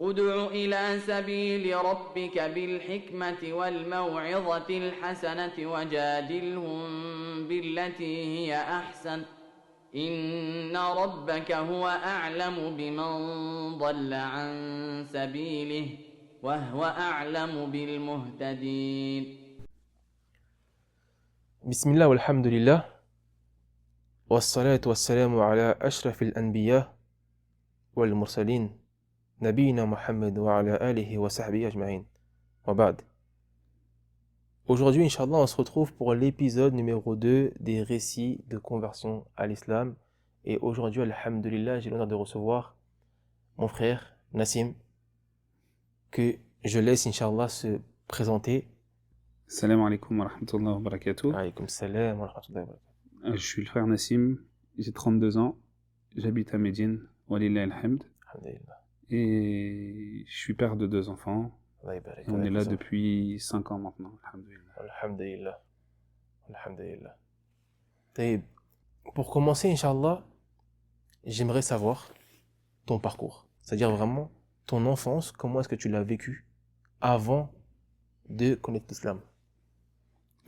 ادع إلى سبيل ربك بالحكمة والموعظة الحسنة وجادلهم بالتي هي أحسن إن ربك هو أعلم بمن ضل عن سبيله وهو أعلم بالمهتدين. بسم الله والحمد لله والصلاة والسلام على أشرف الأنبياء والمرسلين نبينا Muhammad wa ala alihi wa sahbihi ajma'in. Wa ba'd. Aujourd'hui, Inch'Allah, on se retrouve pour l'épisode numéro 2 des récits de conversion à l'islam. Et aujourd'hui, alhamdulillah, j'ai l'honneur de recevoir mon frère Nassim, que je laisse, Inch'Allah, se présenter. Salam alaikum wa rahmatullahi wa barakatuh. Alaykoum salam wa rahmatullahi wa barakatuh. Je suis le frère Nassim, j'ai 32 ans, j'habite à Médine, walillahi alhamd, Alhamdulillah. et je suis père de 2 enfants. Allah yabarak. Et on est là depuis 5 ans maintenant, alhamdulillah. Alhamdulillah. Alhamdulillah. Taïb. Pour commencer, Inch'Allah, j'aimerais savoir ton parcours. C'est-à-dire vraiment ton enfance, comment est-ce que tu l'as vécu avant de connaître l'islam.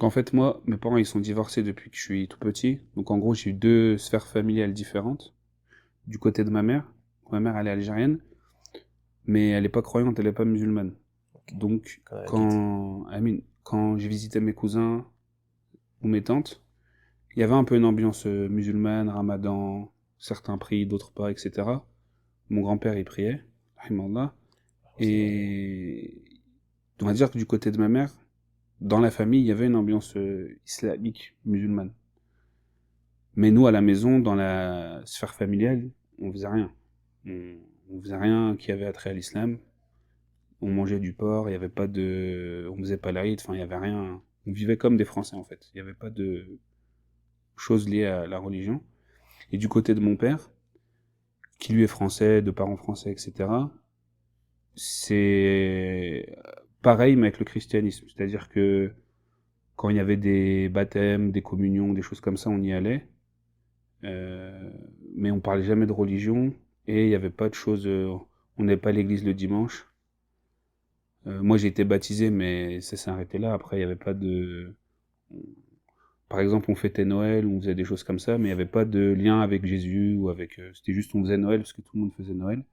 En fait, moi, mes parents, ils sont divorcés depuis que je suis tout petit. Donc en gros, j'ai eu 2 sphères familiales différentes. Du côté de ma mère, elle est algérienne, mais elle n'est pas croyante, elle n'est pas musulmane. Okay. Donc quand j'ai visité mes cousins ou mes tantes, il y avait un peu une ambiance musulmane, ramadan, certains prient, d'autres pas, etc. Mon grand-père, il priait, rahimallah. Et on va dire que du côté de ma mère, dans la famille, il y avait une ambiance islamique, musulmane. Mais nous, à la maison, dans la sphère familiale, on faisait rien. On faisait rien qui avait attrait à l'islam. On mangeait du porc, il y avait pas de... On faisait pas l'Aïd, enfin, il y avait rien. On vivait comme des Français, en fait. Il y avait pas de choses liées à la religion. Et du côté de mon père, qui lui est français, de parents français, etc., c'est pareil, mais avec le christianisme. C'est-à-dire que quand il y avait des baptêmes, des communions, des choses comme ça, on y allait. Mais on parlait jamais de religion. Et il n'y avait pas de choses... on n'allait pas à l'église le dimanche. Moi, j'ai été baptisé, mais ça s'est arrêté là. Après, il n'y avait pas de... Par exemple, on fêtait Noël, on faisait des choses comme ça, mais il n'y avait pas de lien avec Jésus ou avec... C'était juste on faisait Noël parce que tout le monde faisait Noël.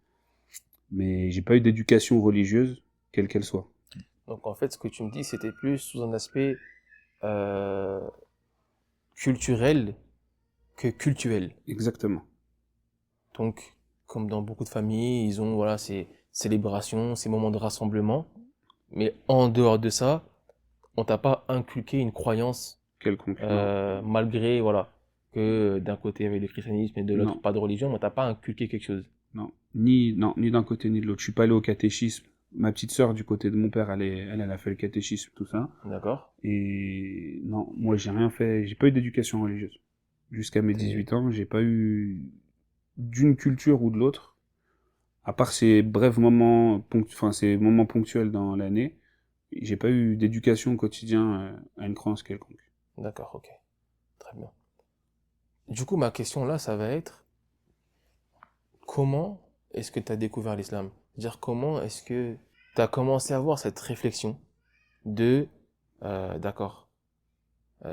Mais j'ai pas eu d'éducation religieuse, quelle qu'elle soit. Donc en fait, ce que tu me dis, c'était plus sous un aspect culturel que cultuel. Exactement. Donc, comme dans beaucoup de familles, ils ont voilà, ces célébrations, ces moments de rassemblement. Mais en dehors de ça, on t'a pas inculqué une croyance Quelconque. malgré voilà, que d'un côté il y avait le christianisme et de l'autre Non. pas de religion, on t'a pas inculqué quelque chose. Non, ni d'un côté ni de l'autre. Je suis pas allé au catéchisme. Ma petite sœur, du côté de mon père, elle a fait le catéchisme, tout ça. D'accord. Et non, moi j'ai rien fait, j'ai pas eu d'éducation religieuse. Jusqu'à mes 18 ans, j'ai pas eu d'une culture ou de l'autre, à part ces brefs moments, ces moments ponctuels dans l'année, j'ai pas eu d'éducation au quotidien à une croyance quelconque. D'accord, ok. Très bien. Du coup, ma question là, ça va être comment est-ce que tu as découvert l'islam? C'est-à-dire comment est-ce que tu as commencé à avoir cette réflexion de d'accord,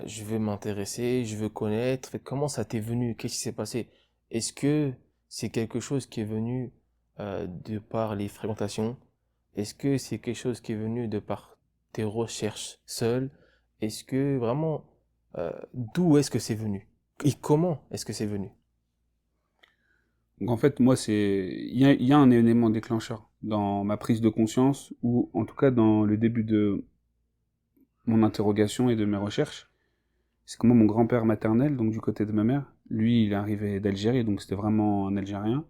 je veux m'intéresser, je veux connaître. Comment ça t'est venu? Qu'est-ce qui s'est passé? Est-ce que c'est quelque chose qui est venu de par les fréquentations? Est-ce que c'est quelque chose qui est venu de par tes recherches seules? Est-ce que vraiment, d'où est-ce que c'est venu? Et comment est-ce que c'est venu? Donc en fait, moi, il y a un élément déclencheur dans ma prise de conscience, ou en tout cas dans le début de mon interrogation et de mes recherches. C'est que moi, mon grand-père maternel, donc du côté de ma mère, lui, il est arrivé d'Algérie, donc c'était vraiment un Algérien.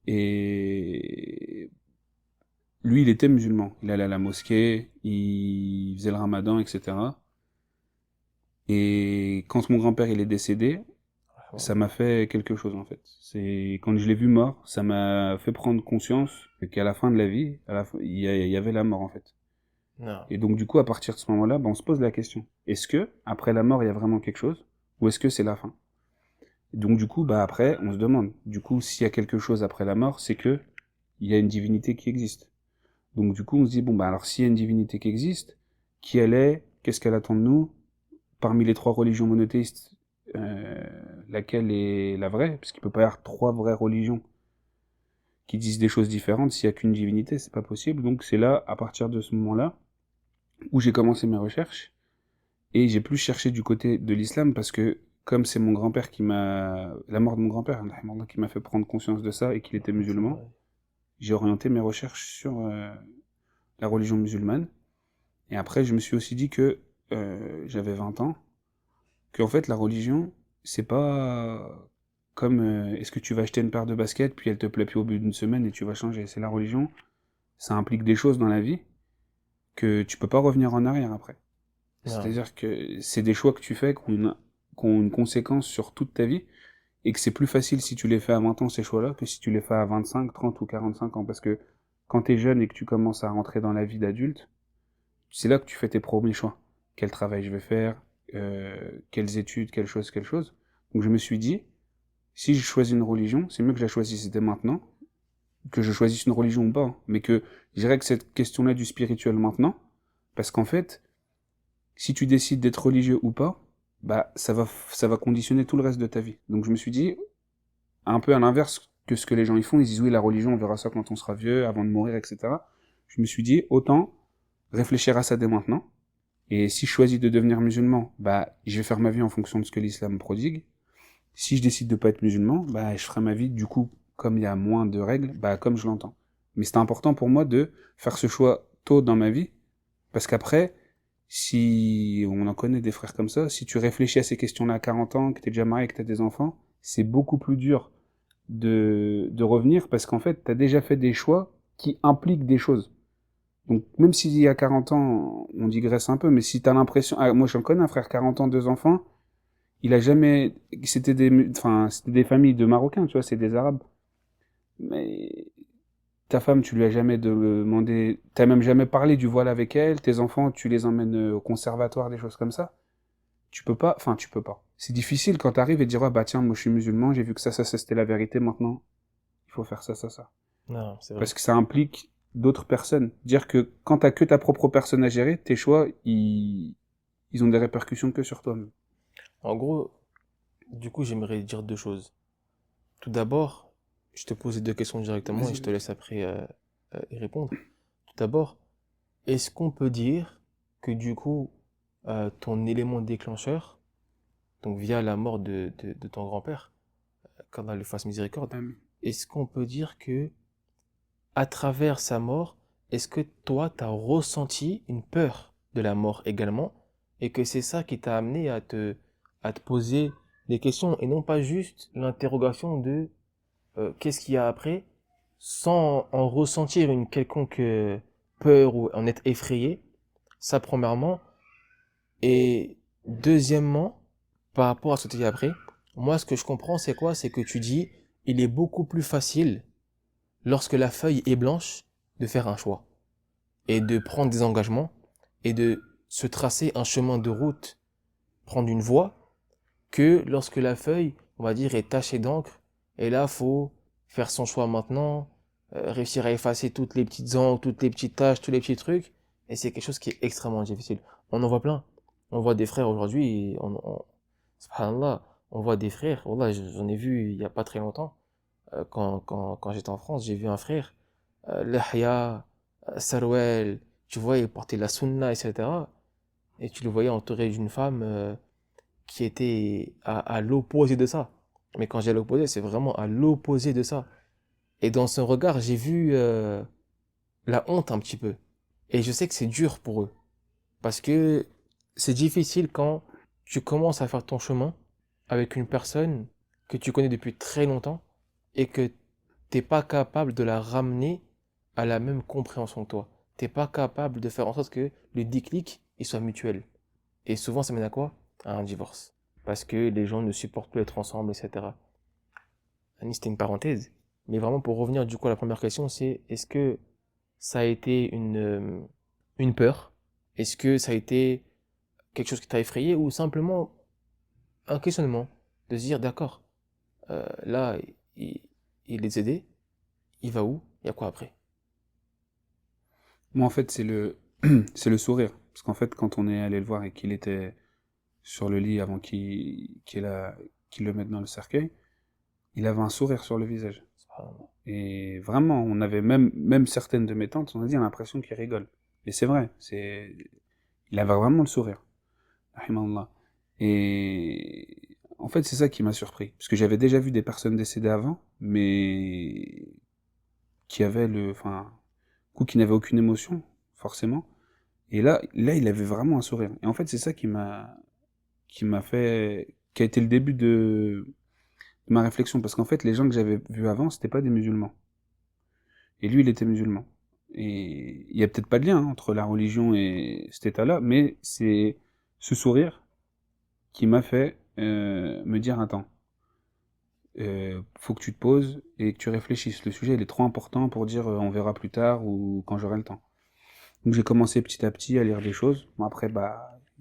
Et lui, il était musulman. Il allait à la mosquée, il faisait le ramadan, etc. Et quand mon grand-père il est décédé, ça m'a fait quelque chose en fait. C'est quand je l'ai vu mort, ça m'a fait prendre conscience qu'à la fin de la vie, il y avait la mort en fait. Non. Et donc du coup, à partir de ce moment-là, on se pose la question, est-ce que après la mort il y a vraiment quelque chose, ou est-ce que c'est la fin? Et donc du coup, après, on se demande, du coup, s'il y a quelque chose après la mort, c'est que il y a une divinité qui existe. Donc du coup, on se dit, bon, bah alors s'il y a une divinité qui existe, qui elle est, qu'est-ce qu'elle attend de nous? Parmi les 3 religions monothéistes, laquelle est la vraie? Parce qu'il peut pas y avoir 3 vraies religions qui disent des choses différentes s'il y a qu'une divinité, c'est pas possible. Donc c'est là, à partir de ce moment-là, où j'ai commencé mes recherches, et j'ai plus cherché du côté de l'islam, parce que comme c'est mon grand-père la mort de mon grand-père, qui m'a fait prendre conscience de ça, et qu'il était musulman, j'ai orienté mes recherches sur la religion musulmane. Et après, je me suis aussi dit que j'avais 20 ans, qu'en fait, la religion, c'est pas comme est-ce que tu vas acheter une paire de baskets, puis elle te plaît plus au bout d'une semaine et tu vas changer. C'est la religion, ça implique des choses dans la vie que tu peux pas revenir en arrière après. Non. C'est-à-dire que c'est des choix que tu fais qui ont une conséquence sur toute ta vie, et que c'est plus facile si tu les fais à 20 ans, ces choix-là, que si tu les fais à 25, 30 ou 45 ans. Parce que quand t'es jeune et que tu commences à rentrer dans la vie d'adulte, c'est là que tu fais tes premiers choix. Quel travail je vais faire, quelles études, quelle chose. Donc je me suis dit, si je choisis une religion, c'est mieux que je la choisisse dès maintenant, que je choisisse une religion ou pas, hein, mais que je règle cette question-là du spirituel maintenant, parce qu'en fait, si tu décides d'être religieux ou pas, bah ça va conditionner tout le reste de ta vie. Donc je me suis dit, un peu à l'inverse que ce que les gens y font, ils disent oui, la religion, on verra ça quand on sera vieux, avant de mourir, etc. Je me suis dit, autant réfléchir à ça dès maintenant. Et si je choisis de devenir musulman, bah, je vais faire ma vie en fonction de ce que l'islam prodigue. Si je décide de pas être musulman, bah, je ferai ma vie, du coup, comme il y a moins de règles, bah, comme je l'entends. Mais c'est important pour moi de faire ce choix tôt dans ma vie, parce qu'après, si on en connaît des frères comme ça, si tu réfléchis à ces questions-là à 40 ans, que t'es déjà marié, que t'as des enfants, c'est beaucoup plus dur de revenir, parce qu'en fait, t'as déjà fait des choix qui impliquent des choses. Donc, même s'il y a 40 ans, on digresse un peu, mais si t'as l'impression, moi j'en connais un frère, 40 ans, 2 enfants, il a jamais, c'était des familles de Marocains, tu vois, c'est des Arabes. Mais ta femme, tu lui as jamais demandé, t'as même jamais parlé du voile avec elle, tes enfants, tu les emmènes au conservatoire, des choses comme ça. Tu peux pas. C'est difficile quand t'arrives et dire, ah bah tiens, moi je suis musulman, j'ai vu que ça, c'était la vérité, maintenant, il faut faire ça, ça, ça. Non, c'est vrai. Parce que ça implique d'autres personnes. Dire que quand t'as que ta propre personne à gérer, tes choix, ils ont des répercussions que sur toi-même. En gros, du coup, j'aimerais dire 2 choses. Tout d'abord, je te pose les 2 questions directement et je te laisse après y répondre. Tout d'abord, est-ce qu'on peut dire que du coup, ton élément déclencheur, donc via la mort de ton grand-père, qu'Allah lui fasse miséricorde, est-ce qu'on peut dire que à travers sa mort, est-ce que toi, tu as ressenti une peur de la mort également, et que c'est ça qui t'a amené à te poser des questions, et non pas juste l'interrogation de qu'est-ce qu'il y a après, sans en ressentir une quelconque peur ou en être effrayé, ça premièrement. Et deuxièmement, par rapport à ce que tu dis après, moi ce que je comprends c'est quoi? C'est que tu dis, il est beaucoup plus facile lorsque la feuille est blanche, de faire un choix et de prendre des engagements et de se tracer un chemin de route, prendre une voie, que lorsque la feuille, on va dire, est tachée d'encre, et là, faut faire son choix maintenant, réussir à effacer toutes les petites encres, toutes les petites taches, tous les petits trucs, et c'est quelque chose qui est extrêmement difficile. On en voit plein. On voit des frères aujourd'hui, subhanallah, on voit des frères, wallah, j'en ai vu il y a pas très longtemps, quand j'étais en France, j'ai vu un frère, Lahya, Sarwell, tu vois, il portait la sunna, etc. Et tu le voyais entouré d'une femme qui était à l'opposé de ça. Mais quand j'ai l'opposé, c'est vraiment à l'opposé de ça. Et dans son regard, j'ai vu la honte un petit peu. Et je sais que c'est dur pour eux. Parce que c'est difficile quand tu commences à faire ton chemin avec une personne que tu connais depuis très longtemps et que t'es pas capable de la ramener à la même compréhension que toi. T'es pas capable de faire en sorte que le déclic il soit mutuel. Et souvent ça mène à quoi? À un divorce. Parce que les gens ne supportent plus être ensemble, etc. Annie, c'était une parenthèse. Mais vraiment pour revenir du coup à la première question, c'est est-ce que ça a été une peur? Est-ce que ça a été quelque chose qui t'a effrayé ou simplement un questionnement? De se dire d'accord, là, il est aidé, il va où? il y a quoi après? Moi, en fait, c'est le sourire. Parce qu'en fait, quand on est allé le voir et qu'il était sur le lit avant qu'il le mette dans le cercueil, il avait un sourire sur le visage. Subhanallah. Et vraiment, on avait même certaines de mes tantes, on a dit, on a l'impression qu'il rigole. Et c'est vrai, il avait vraiment le sourire. Rahimallah. Et en fait, c'est ça qui m'a surpris. Parce que j'avais déjà vu des personnes décédées avant, mais qui avaient qui n'avaient aucune émotion, forcément. Et là, il avait vraiment un sourire. Et en fait, c'est ça qui a été le début de ma réflexion. Parce qu'en fait, les gens que j'avais vus avant, c'était pas des musulmans. Et lui, il était musulman. Et il y a peut-être pas de lien entre la religion et cet état-là, mais c'est ce sourire qui m'a fait me dire, attends, faut que tu te poses et que tu réfléchisses. Le sujet, il est trop important pour dire on verra plus tard ou quand j'aurai le temps. Donc j'ai commencé petit à petit à lire des choses. Bon, après,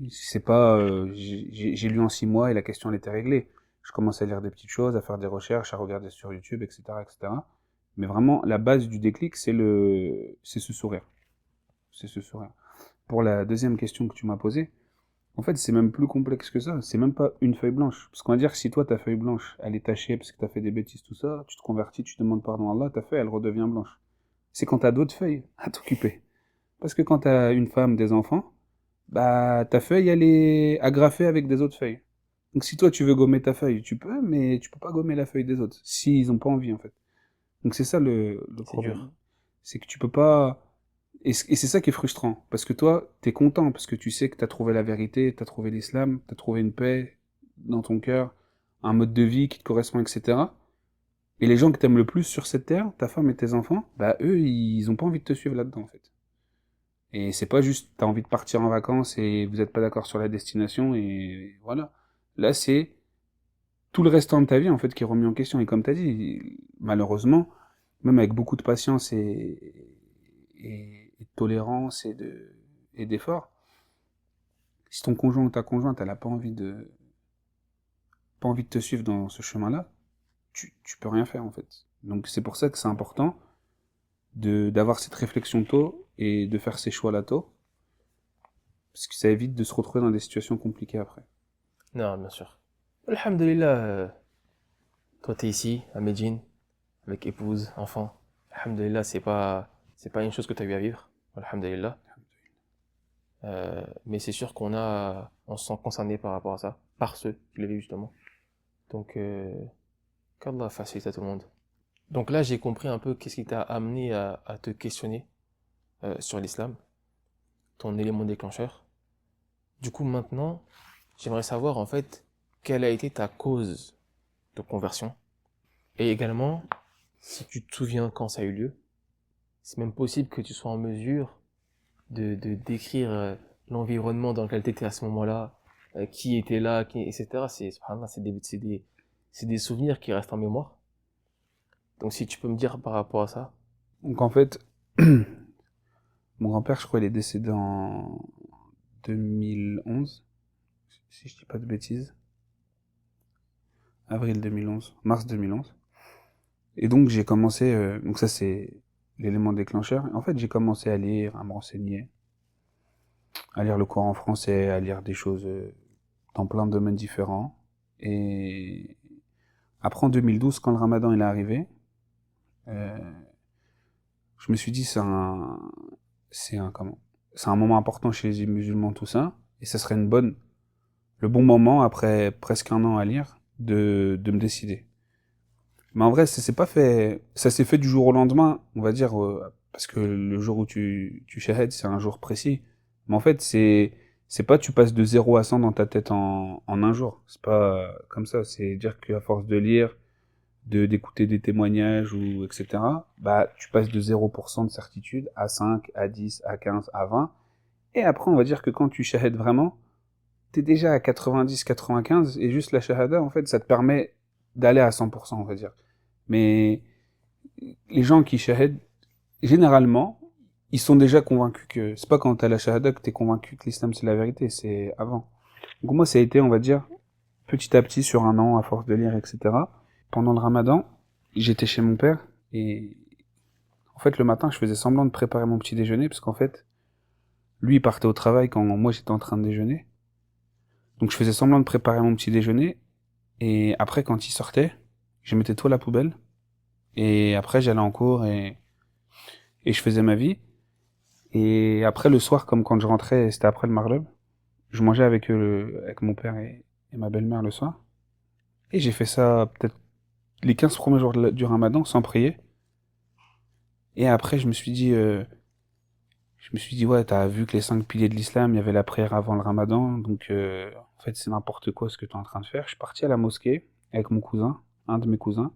c'est pas, j'ai lu en 6 mois et la question elle était réglée. Je commençais à lire des petites choses, à faire des recherches, à regarder sur YouTube, etc., etc. Mais vraiment, la base du déclic, c'est ce sourire. C'est ce sourire. Pour la deuxième question que tu m'as posée, en fait, c'est même plus complexe que ça. C'est même pas une feuille blanche. Parce qu'on va dire que si toi, ta feuille blanche, elle est tachée parce que t'as fait des bêtises, tout ça, tu te convertis, tu demandes pardon à Allah, ta feuille, elle redevient blanche. C'est quand t'as d'autres feuilles à t'occuper. Parce que quand t'as une femme, des enfants, bah, ta feuille, elle est agrafée avec des autres feuilles. Donc si toi, tu veux gommer ta feuille, tu peux, mais tu peux pas gommer la feuille des autres. S'ils ont pas envie, en fait. Donc c'est ça le C'est problème. dur. C'est que tu peux pas... Et c'est ça qui est frustrant. Parce que toi, t'es content, parce que tu sais que t'as trouvé la vérité, t'as trouvé l'islam, t'as trouvé une paix dans ton cœur, un mode de vie qui te correspond, etc. Et les gens que t'aimes le plus sur cette terre, ta femme et tes enfants, bah eux, ils ont pas envie de te suivre là-dedans, en fait. Et c'est pas juste, t'as envie de partir en vacances et vous êtes pas d'accord sur la destination et voilà. Là, c'est tout le restant de ta vie, en fait, qui est remis en question. Et comme t'as dit, malheureusement, même avec beaucoup de patience et de tolérance et d'effort, si ton conjoint ou ta conjointe, elle a pas envie de te suivre dans ce chemin-là, tu peux rien faire, en fait. Donc c'est pour ça que c'est important d'avoir cette réflexion tôt et de faire ses choix là tôt, parce que ça évite de se retrouver dans des situations compliquées après. Non, bien sûr. Alhamdulillah, toi t'es ici, à Médine, avec épouse, enfant. Alhamdulillah, c'est pas une chose que tu as eu à vivre. Alhamdulillah. Mais c'est sûr on se sent concerné par rapport à ça, par ceux qui le vivent justement. Donc, qu'Allah facilite à tout le monde. Donc là, j'ai compris un peu qu'est-ce qui t'a amené à te questionner sur l'islam, ton élément déclencheur. Du coup, maintenant, j'aimerais savoir en fait quelle a été ta cause de conversion. Et également, si tu te souviens quand ça a eu lieu, c'est même possible que tu sois en mesure de décrire l'environnement dans lequel tu étais à ce moment-là, qui était là, etc. Subhanallah, c'est des souvenirs qui restent en mémoire. Donc si tu peux me dire par rapport à ça. Donc en fait, mon grand-père, je crois, il est décédé en 2011, si je dis pas de bêtises. Avril 2011, mars 2011. Et donc j'ai commencé, donc ça c'est l'élément déclencheur. En fait, j'ai commencé à lire, à me renseigner, à lire le Coran français, à lire des choses dans plein de domaines différents. Et après en 2012, quand le Ramadan il est arrivé, je me suis dit c'est un moment important chez les musulmans tout ça, et ça serait le bon moment après presque un an à lire de me décider. Mais en vrai, ça s'est fait du jour au lendemain, on va dire, parce que le jour où tu shahad, c'est un jour précis. Mais en fait, c'est pas tu passes de 0 à 100 dans ta tête en un jour. C'est pas comme ça. C'est dire qu'à force de lire, d'écouter des témoignages ou etc., bah, tu passes de 0% de certitude à 5, à 10, à 15, à 20. Et après, on va dire que quand tu shahad vraiment, t'es déjà à 90, 95, et juste la shahada, en fait, ça te permet d'aller à 100%, on va dire. Mais les gens qui shahad, généralement, ils sont déjà convaincus que... C'est pas quand t'as la shahada que t'es convaincu que l'islam c'est la vérité, c'est avant. Donc moi, ça a été, on va dire, petit à petit, sur un an, à force de lire, etc. Pendant le ramadan, j'étais chez mon père, et En fait, le matin, je faisais semblant de préparer mon petit déjeuner, parce qu'en fait, lui, il partait au travail quand moi, j'étais en train de déjeuner. Donc, je faisais semblant de préparer mon petit déjeuner, et après, quand il sortait, je mettais tout à la poubelle, et après, j'allais en cours, et je faisais ma vie. Et après, le soir, comme quand je rentrais, c'était après le maghreb, je mangeais avec eux, avec mon père et ma belle-mère le soir. Et j'ai fait ça peut-être les 15 premiers jours du ramadan, sans prier. Et après, je me suis dit, ouais, t'as vu que les 5 piliers de l'islam, il y avait la prière avant le ramadan, donc en fait, c'est n'importe quoi ce que t'es en train de faire. Je suis parti à la mosquée avec mon cousin, un de mes cousins,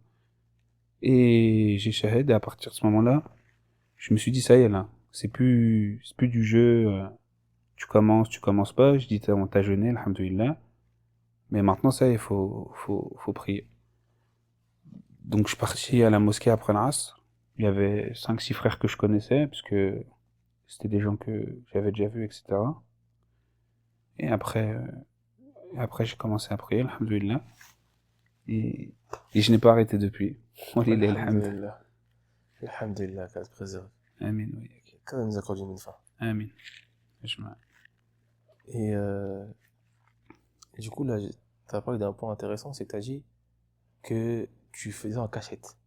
et j'ai shahid, et à partir de ce moment-là, je me suis dit, ça y est, là, c'est plus du jeu, tu commences pas, je dis, t'as jeûné, alhamdoulilah, mais maintenant, ça y est, faut prier. Donc, je suis parti à la mosquée après l'Asr. Il y avait 5 6 frères que je connaissais, parce que c'était des gens que j'avais déjà vus, etc. Et après j'ai commencé à prier, alhamdoulilah. Et, et je n'ai pas arrêté depuis. Walillah alhamd. Alhamdulillah. Alhamdulillah, qu'Allah te préserve. Amin, oui. Qu'Allah nous accorde une fin. Amin. Ajma. Et du coup, là, tu as parlé d'un point intéressant, c'est que tu as dit que tu faisais en cachette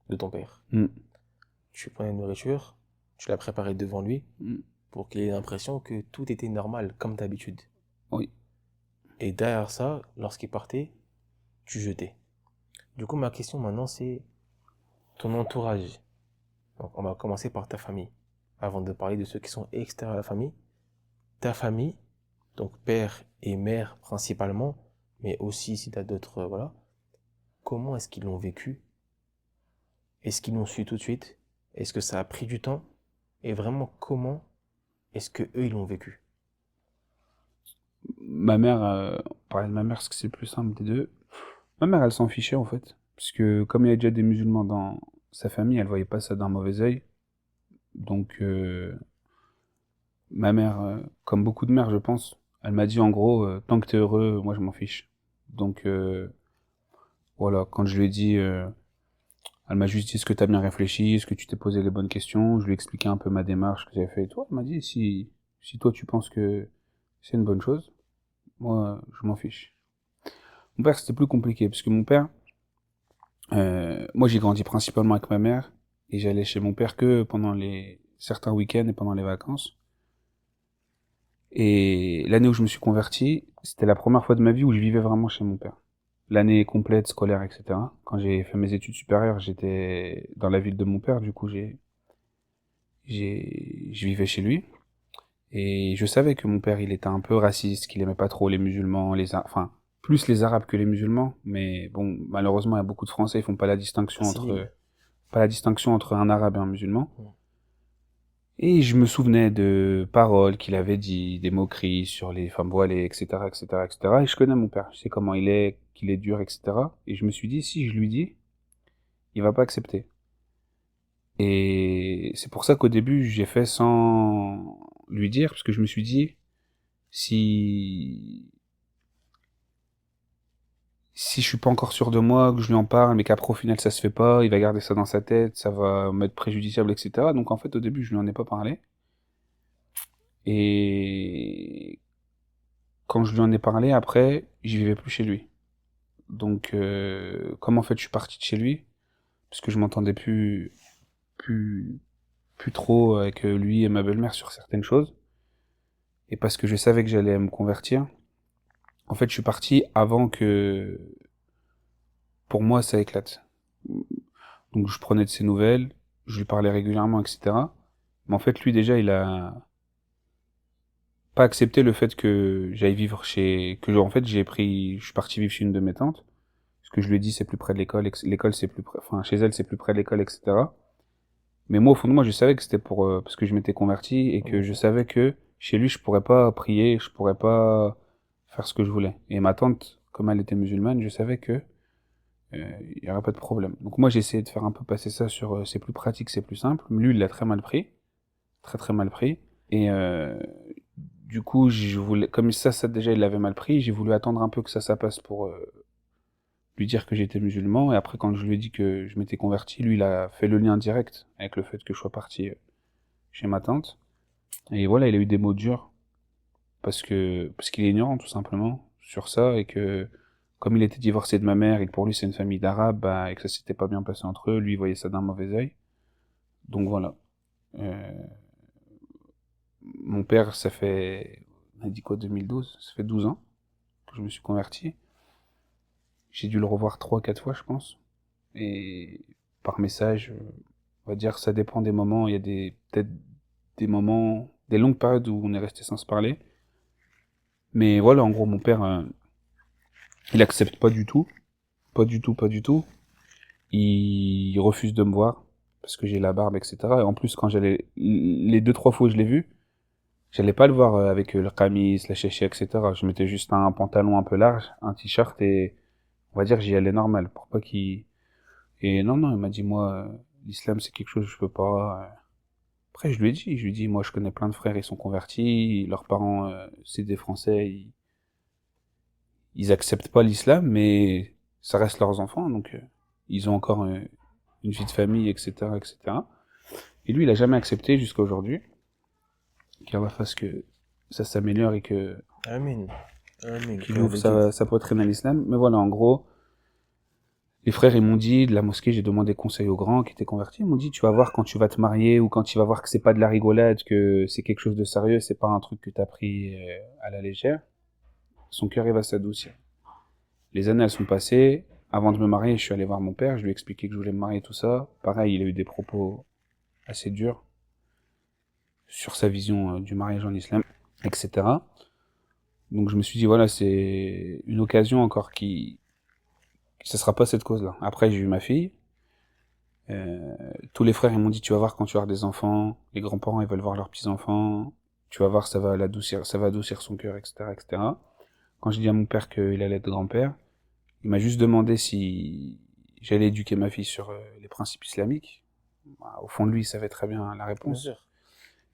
de ton père. Tu prenais une nourriture, tu l'as préparée devant lui pour qu'il ait l'impression que tout était normal, comme d'habitude. Oui. Et derrière ça, lorsqu'il partait, tu jetais. Du coup, ma question maintenant, c'est ton entourage. Donc, on va commencer par ta famille, avant de parler de ceux qui sont extérieurs à la famille. Ta famille, donc père et mère principalement, mais aussi si tu as d'autres, voilà. Comment est-ce qu'ils l'ont vécu? Est-ce qu'ils l'ont su tout de suite? Est-ce que ça a pris du temps? Et vraiment, comment est-ce que eux ils l'ont vécu? Ma mère, on parlait de ma mère parce que c'est le plus simple des deux. Ma mère, elle s'en fichait en fait. Parce que comme il y a déjà des musulmans dans sa famille, elle voyait pas ça d'un mauvais œil. Donc, ma mère, comme beaucoup de mères, je pense, elle m'a dit en gros, tant que t'es heureux, moi je m'en fiche. Donc, voilà, quand je lui ai dit, elle m'a juste dit, est-ce que t'as bien réfléchi, est-ce que tu t'es posé les bonnes questions, je lui ai expliqué un peu ma démarche que j'avais fait et tout. Elle m'a dit, si toi tu penses que c'est une bonne chose, moi je m'en fiche. Mon père, c'était plus compliqué, parce que mon père, moi j'ai grandi principalement avec ma mère, et j'allais chez mon père que pendant certains week-ends et pendant les vacances. Et l'année où je me suis converti, c'était la première fois de ma vie où je vivais vraiment chez mon père. L'année complète, scolaire, etc. Quand j'ai fait mes études supérieures, j'étais dans la ville de mon père, du coup je vivais chez lui. Et je savais que mon père, il était un peu raciste, qu'il aimait pas trop les musulmans, enfin, plus les arabes que les musulmans, mais bon, malheureusement, il y a beaucoup de Français, ils font pas la distinction entre un arabe et un musulman. Et je me souvenais de paroles qu'il avait dit, des moqueries sur les femmes voilées, etc., etc., etc. Et je connais mon père, je sais comment il est, qu'il est dur, etc. Et je me suis dit, si je lui dis, il va pas accepter. Et c'est pour ça qu'au début, j'ai fait sans lui dire, parce que je me suis dit, si je suis pas encore sûr de moi, que je lui en parle, mais qu'après au final ça se fait pas, il va garder ça dans sa tête, ça va m'être préjudiciable, etc. Donc en fait, au début, je lui en ai pas parlé. Et quand je lui en ai parlé, après, j'y vivais plus chez lui. Donc, comme en fait je suis parti de chez lui, parce que je m'entendais plus, plus trop avec lui et ma belle-mère sur certaines choses, et parce que je savais que j'allais me convertir, en fait je suis parti avant que, pour moi, ça éclate. Donc je prenais de ses nouvelles, je lui parlais régulièrement, etc. Mais en fait lui déjà il a pas accepté le fait que j'aille vivre en fait je suis parti vivre chez une de mes tantes. Ce que je lui ai dit, c'est plus près de l'école, l'école c'est plus près, enfin, chez elle c'est plus près de l'école, etc. Mais moi, au fond de moi, je savais que c'était parce que je m'étais converti et que je savais que chez lui, je pourrais pas prier, je pourrais pas faire ce que je voulais. Et ma tante, comme elle était musulmane, je savais que il y aurait pas de problème. Donc moi, j'ai essayé de faire un peu passer ça sur c'est plus pratique, c'est plus simple. Mais lui, il l'a très mal pris, très très mal pris. Et du coup, je voulais, comme ça déjà, il l'avait mal pris. J'ai voulu attendre un peu que ça passe lui dire que j'étais musulman, et après, quand je lui ai dit que je m'étais converti, lui, il a fait le lien direct avec le fait que je sois parti chez ma tante. Et voilà, il a eu des mots durs, parce qu'il est ignorant, tout simplement, sur ça, et que, comme il était divorcé de ma mère, et que pour lui, c'est une famille d'arabes, bah, et que ça s'était pas bien passé entre eux, lui, il voyait ça d'un mauvais œil. Donc voilà. Euh, Mon père, on a dit quoi, 2012? Ça fait 12 ans que je me suis converti. J'ai dû le revoir 3, 4 fois, je pense. Et par message, on va dire, ça dépend des moments. Il y a peut-être des moments, des longues périodes où on est resté sans se parler. Mais voilà, en gros, mon père, il accepte pas du tout. Pas du tout, pas du tout. Il refuse de me voir parce que j'ai la barbe, etc. Et en plus, quand les 2, 3 fois où je l'ai vu, j'allais pas le voir avec le qamis, la chéchia, etc. Je mettais juste un pantalon un peu large, un t-shirt et on va dire j'y allais normal pour pas qu'il... Et non, non, il m'a dit moi, l'islam c'est quelque chose que je peux pas... Après je lui ai dit moi je connais plein de frères, ils sont convertis, leurs parents c'est des Français, ils acceptent pas l'islam mais ça reste leurs enfants donc ils ont encore une vie de famille, etc., etc. Et lui il a jamais accepté jusqu'à aujourd'hui. Qu'Allah fasse que ça s'améliore et que Amin. Amin. qu'il Comme ouvre d'habitude. sa poitrine à l'islam. Mais voilà, en gros, les frères, ils m'ont dit, de la mosquée, j'ai demandé conseil aux grands qui étaient convertis, ils m'ont dit, tu vas voir quand tu vas te marier ou quand tu vas voir que c'est pas de la rigolade, que c'est quelque chose de sérieux, c'est pas un truc que t'as pris à la légère, son cœur, il va s'adoucir. Les années, elles sont passées. Avant de me marier, je suis allé voir mon père, je lui ai expliqué que je voulais me marier, tout ça. Pareil, il a eu des propos assez durs sur sa vision du mariage en islam, etc. Donc je me suis dit, voilà, c'est une occasion encore ce sera pas cette cause-là. Après, j'ai eu ma fille. Tous les frères, ils m'ont dit, tu vas voir quand tu vas avoir des enfants. Les grands-parents, ils veulent voir leurs petits-enfants. Tu vas voir, ça va adoucir son cœur, etc., etc. Quand j'ai dit à mon père qu'il allait être grand-père, il m'a juste demandé si j'allais éduquer ma fille sur les principes islamiques. Bah, au fond de lui, il savait très bien la Bien réponse. sûr.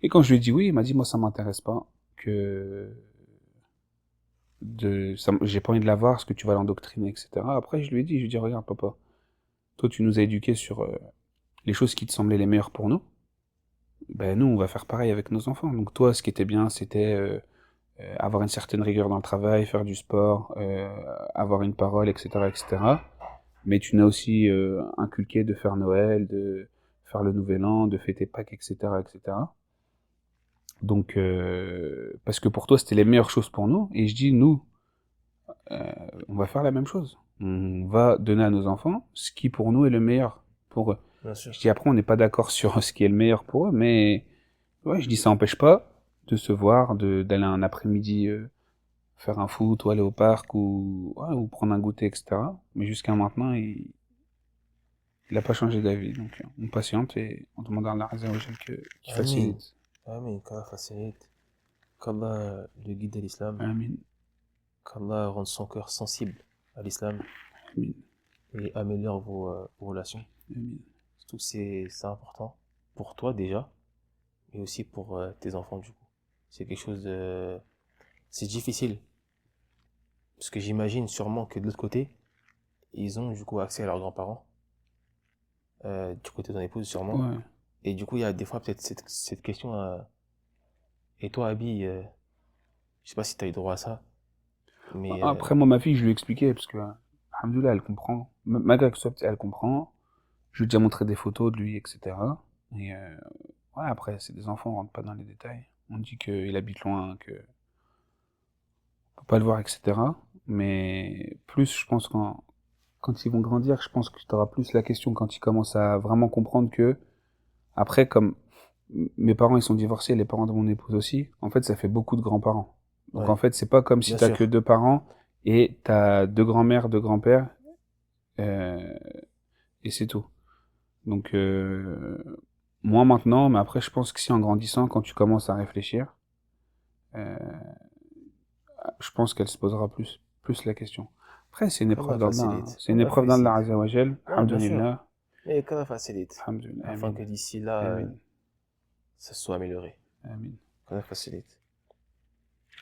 Et quand je lui ai dit oui, il m'a dit, moi, ça m'intéresse pas. J'ai pas envie de la voir, parce que tu vas l'endoctriner, etc. Après, je lui ai dit, regarde, papa, toi, tu nous as éduqués sur les choses qui te semblaient les meilleures pour nous. Ben, nous, on va faire pareil avec nos enfants. Donc, toi, ce qui était bien, c'était avoir une certaine rigueur dans le travail, faire du sport, avoir une parole, etc., etc. Mais tu n'as aussi inculqué de faire Noël, de faire le Nouvel An, de fêter Pâques, etc., etc. Donc, parce que pour toi, c'était les meilleures choses pour nous. Et je dis, nous, on va faire la même chose. On va donner à nos enfants ce qui pour nous est le meilleur pour eux. Bien sûr. Je dis après on n'est pas d'accord sur ce qui est le meilleur pour eux, mais ouais, je dis ça n'empêche pas de se voir, d'aller un après-midi faire un foot ou aller au parc ou prendre un goûter, etc. Mais jusqu'à maintenant, il a pas changé d'avis. Donc on patiente et on demande à Allah Azza wa Jal qu'il Amin. facilite. Amin. Qu'Allah facilite. Qu'Allah le guide à l'islam. Amin. Qu'Allah rende son cœur sensible à l'islam Amin. et améliore vos relations. Amin. Surtout que c'est important pour toi déjà, mais aussi pour tes enfants du coup. C'est quelque chose de... C'est difficile. Parce que j'imagine sûrement que de l'autre côté, ils ont du coup accès à leurs grands-parents. Du côté de ton épouse sûrement. Ouais. Et du coup, il y a des fois peut-être cette question et toi, Abby, je sais pas si tu as eu droit à ça, mais Après, moi, ma fille, je lui ai expliqué, parce que, alhamdoulilah, elle comprend. Malgré que ce soit petit, elle comprend. Je lui ai déjà montré des photos de lui, etc. Et ouais, après, c'est des enfants, on rentre pas dans les détails. On dit qu'il habite loin, que on peut pas le voir, etc. Mais plus, je pense, quand ils vont grandir, je pense que tu auras plus la question quand ils commencent à vraiment comprendre que, après, comme mes parents, ils sont divorcés, les parents de mon épouse aussi, en fait, ça fait beaucoup de grands-parents. Donc, ouais, en fait, c'est pas comme si bien t'as sûr. que 2 parents et t'as 2 grands-mères, 2 grands-pères, euh, et c'est tout. Donc, moins maintenant, mais après, je pense que si en grandissant, quand tu commences à réfléchir, euh, je pense qu'elle se posera plus la question. Après, c'est une épreuve Qu'Allah d'Allah, hein. facilite. C'est une Qu'Allah épreuve d'Allah facilite. Azza wa Jal. Ouais, bien sûr. Alhamdulillah. Mais qu'Allah facilite. Alhamdulillah. Afin Amin. que d'ici là, Amin. ça soit amélioré. Amin. Qu'Allah facilite.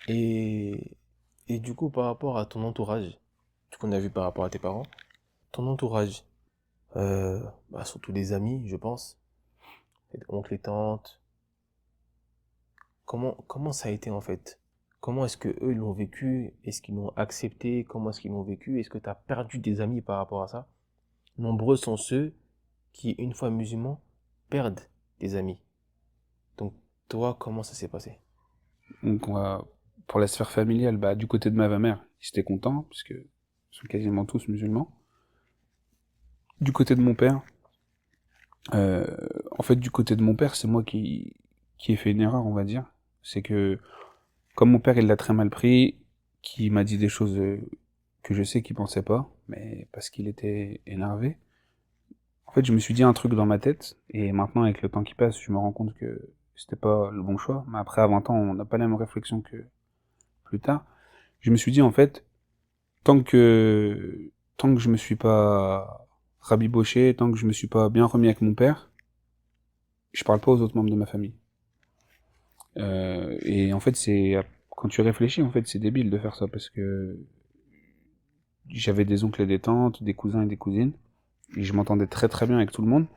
Et, et du coup, par rapport à ton entourage, tout qu'on a vu par rapport à tes parents, ton entourage, surtout les amis, je pense, les oncles et tantes, comment ça a été en fait? Comment est-ce que eux l'ont vécu? Est-ce qu'ils l'ont accepté? Comment est-ce qu'ils l'ont vécu? Est-ce que tu as perdu des amis par rapport à ça? Nombreux sont ceux qui, une fois musulmans, perdent des amis. Donc, toi, comment ça s'est passé? Donc, pour la sphère familiale, du côté de ma mère, ils étaient contents, parce que ils sont quasiment tous musulmans. Du côté de mon père, en fait, du côté de mon père, c'est moi qui ai fait une erreur, on va dire. C'est que, comme mon père, il l'a très mal pris, qui m'a dit des choses que je sais qu'il pensait pas, mais parce qu'il était énervé. En fait, je me suis dit un truc dans ma tête, et maintenant, avec le temps qui passe, je me rends compte que c'était pas le bon choix. Mais après, à 20 ans, on n'a pas la même réflexion que plus tard. Je me suis dit, en fait, tant que je me suis pas rabiboché, tant que je me suis pas bien remis avec mon père, je parle pas aux autres membres de ma famille. Et en fait, quand tu réfléchis, en fait, c'est débile de faire ça, parce que j'avais des oncles et des tantes, des cousins et des cousines, et je m'entendais très très bien avec tout le monde.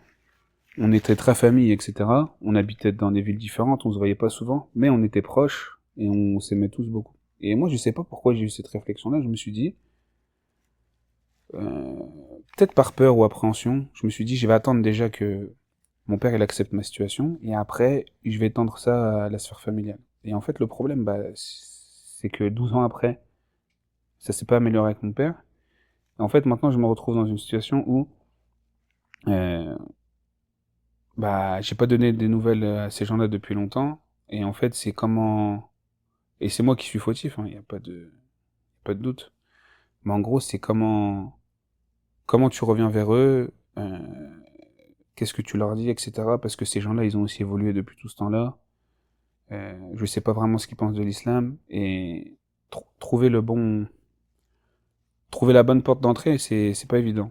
On était très famille, etc. On habitait dans des villes différentes, on se voyait pas souvent, mais on était proches, et on s'aimait tous beaucoup. Et moi, je sais pas pourquoi j'ai eu cette réflexion-là, je me suis dit, peut-être par peur ou appréhension, je me suis dit, je vais attendre déjà que mon père il accepte ma situation, et après, je vais tendre ça à la sphère familiale. Et en fait, le problème, c'est que 12 ans après, ça s'est pas amélioré avec mon père. Et en fait, maintenant, je me retrouve dans une situation où, euh, j'ai pas donné des nouvelles à ces gens-là depuis longtemps, et en fait, et c'est moi qui suis fautif, hein, y a pas de doute. Mais en gros, c'est comment tu reviens vers eux, qu'est-ce que tu leur dis, etc. Parce que ces gens-là, ils ont aussi évolué depuis tout ce temps-là. Je sais pas vraiment ce qu'ils pensent de l'islam, et trouver la bonne porte d'entrée, c'est pas évident.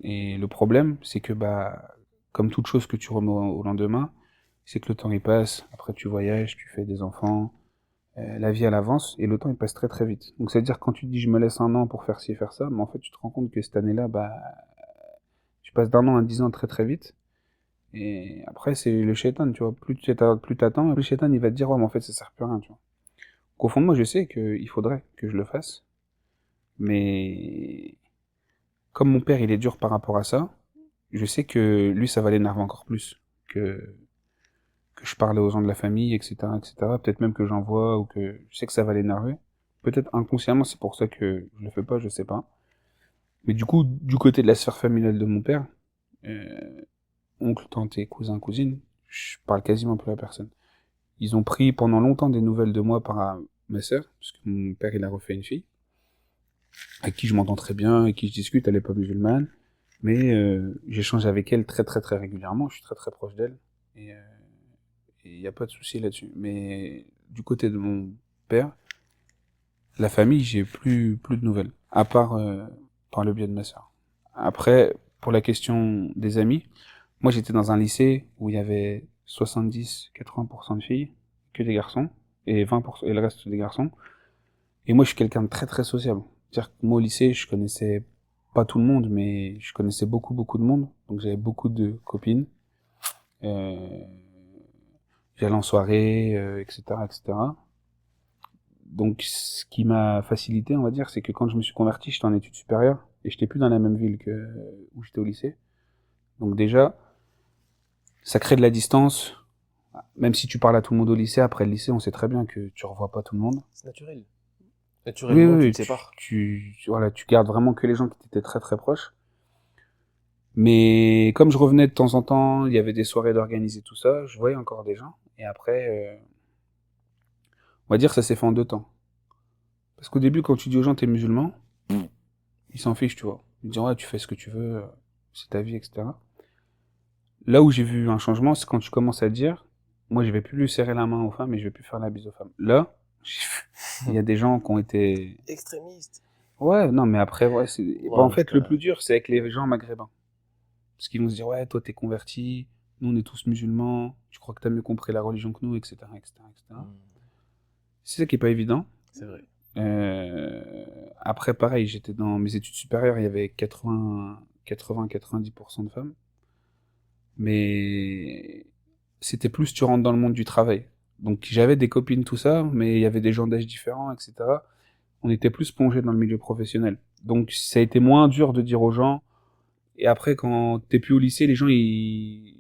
Et le problème, c'est que comme toute chose que tu remets au lendemain, c'est que le temps il passe, après tu voyages, tu fais des enfants, la vie elle avance, et le temps il passe très très vite. Donc c'est à dire quand tu te dis je me laisse un an pour faire ci et faire ça, mais en fait tu te rends compte que cette année-là, tu passes d'un an à 10 ans très très vite. Et après, c'est le shaitan, tu vois. Plus t'attends, plus le shaitan, il va te dire, ouais, mais en fait, ça sert plus à rien, tu vois. Qu'au fond de moi, je sais qu'il faudrait que je le fasse. Mais, comme mon père, il est dur par rapport à ça, je sais que lui, ça va l'énerver encore plus. Que je parle aux gens de la famille, etc., etc. Peut-être même que j'envoie, ou que je sais que ça va l'énerver. Peut-être inconsciemment, c'est pour ça que je le fais pas, je sais pas. Mais du coup, du côté de la sphère familiale de mon père, euh, oncle, tante et cousin, cousine, je parle quasiment plus à personne. Ils ont pris pendant longtemps des nouvelles de moi par ma sœur, parce que mon père il a refait une fille, avec qui je m'entends très bien, avec qui je discute, elle est pas musulmane, mais j'échange avec elle très très très régulièrement, je suis très très proche d'elle, et il n'y a pas de souci là-dessus. Mais du côté de mon père, la famille, j'ai plus de nouvelles, à part par le biais de ma sœur. Après, pour la question des amis, moi j'étais dans un lycée où il y avait 70-80% de filles, que des garçons, et 20% et le reste des garçons. Et moi je suis quelqu'un de très très sociable. C'est-à-dire que moi au lycée, je connaissais pas tout le monde, mais je connaissais beaucoup beaucoup de monde. Donc j'avais beaucoup de copines. Euh, J'allais en soirée, etc., etc. Donc ce qui m'a facilité, on va dire, c'est que quand je me suis converti, j'étais en études supérieures, et j'étais plus dans la même ville que où j'étais au lycée. Donc déjà, ça crée de la distance. Même si tu parles à tout le monde au lycée, après le lycée, on sait très bien que tu revois pas tout le monde. C'est naturel. Oui, Naturellement, oui, tu oui, te sépares. voilà, tu gardes vraiment que les gens qui t'étaient très très proches. Mais comme je revenais de temps en temps, il y avait des soirées d'organiser tout ça, je voyais encore des gens. Et après, on va dire que ça s'est fait en 2 temps. Parce qu'au début, quand tu dis aux gens t'es musulman, ils s'en fichent, tu vois. Ils disent ouais, tu fais ce que tu veux, c'est ta vie, etc. Là où j'ai vu un changement, c'est quand tu commences à dire, moi je vais plus lui serrer la main aux femmes et je vais plus faire la bise aux femmes. Là, il y a des gens qui ont été... Extrémiste. Ouais, non, mais après, ouais, Ouais, en mais fait, c'est le pas... plus dur, c'est avec les gens maghrébins. Parce qu'ils vont se dire, ouais, toi t'es converti, nous on est tous musulmans, tu crois que t'as mieux compris la religion que nous, etc., etc., etc. Hmm, C'est ça qui est pas évident. c'est vrai. Après, pareil, j'étais dans mes études supérieures, il y avait 80-90% de femmes. Mais c'était plus tu rentres dans le monde du travail. Donc j'avais des copines, tout ça, mais il y avait des gens d'âge différents, etc. On était plus plongés dans le milieu professionnel. Donc ça a été moins dur de dire aux gens. Et après, quand t'es plus au lycée, les gens, ils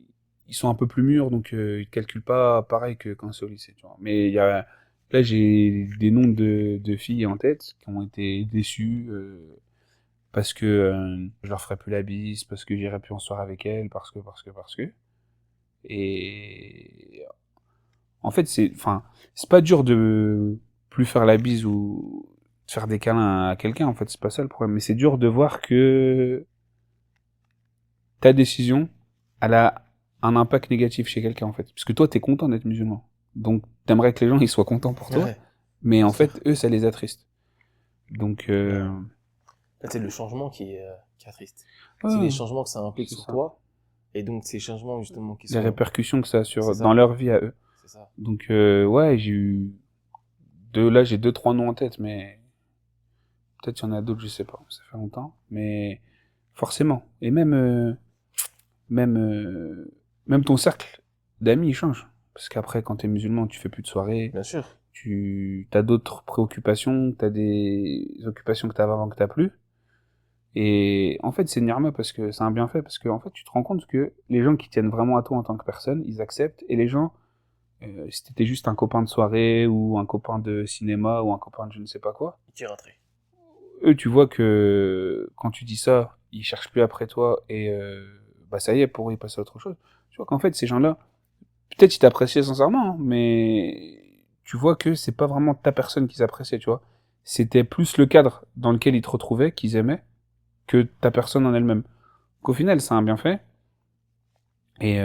sont un peu plus mûrs, donc ils te calculent pas pareil que quand c'est au lycée, tu vois. Mais là, j'ai des noms de filles en tête qui ont été déçues parce que je leur ferai plus la bise, parce que j'irai plus en soirée avec elles, parce que. Et en fait, c'est pas dur de plus faire la bise ou de faire des câlins à quelqu'un, en fait, c'est pas ça le problème. Mais c'est dur de voir que ta décision, elle a un impact négatif chez quelqu'un, en fait. Parce que toi, t'es content d'être musulman. Donc, t'aimerais que les gens, ils soient contents pour toi. Ouais, Mais en bien sûr. fait, eux, ça les attriste. Donc, Ouais. En fait, c'est le changement qui est triste. C'est les ouais, changements que ça implique c'est sur ça. toi. Et donc, ces changements, justement, qui Les sont. répercussions que ça a C'est dans ça. leur vie à eux. C'est ça. Donc, ouais, là, j'ai 2-3 noms en tête, mais peut-être il y en a d'autres, je sais pas. Ça fait longtemps. Mais forcément. Et même, euh, même ton cercle d'amis, il change. Parce qu'après, quand t'es musulman, tu fais plus de soirées. Bien sûr. Tu as d'autres préoccupations, t'as des occupations que t'avais avant que t'as plus. Et en fait, c'est Nirma parce que c'est un bienfait, parce que en fait, tu te rends compte que les gens qui tiennent vraiment à toi en tant que personne, ils acceptent, et les gens, si t'étais juste un copain de soirée, ou un copain de cinéma, ou un copain de je ne sais pas quoi, Il tire un trait. eux, tu vois que quand tu dis ça, ils cherchent plus après toi, et bah ça y est, pour eux, ils passent à autre chose. Tu vois qu'en fait, ces gens-là, peut-être ils t'appréciaient sincèrement, hein, mais tu vois que c'est pas vraiment ta personne qu'ils appréciaient, tu vois. C'était plus le cadre dans lequel ils te retrouvaient, qu'ils aimaient, que ta personne en elle-même. Qu'au final, c'est un bienfait. Et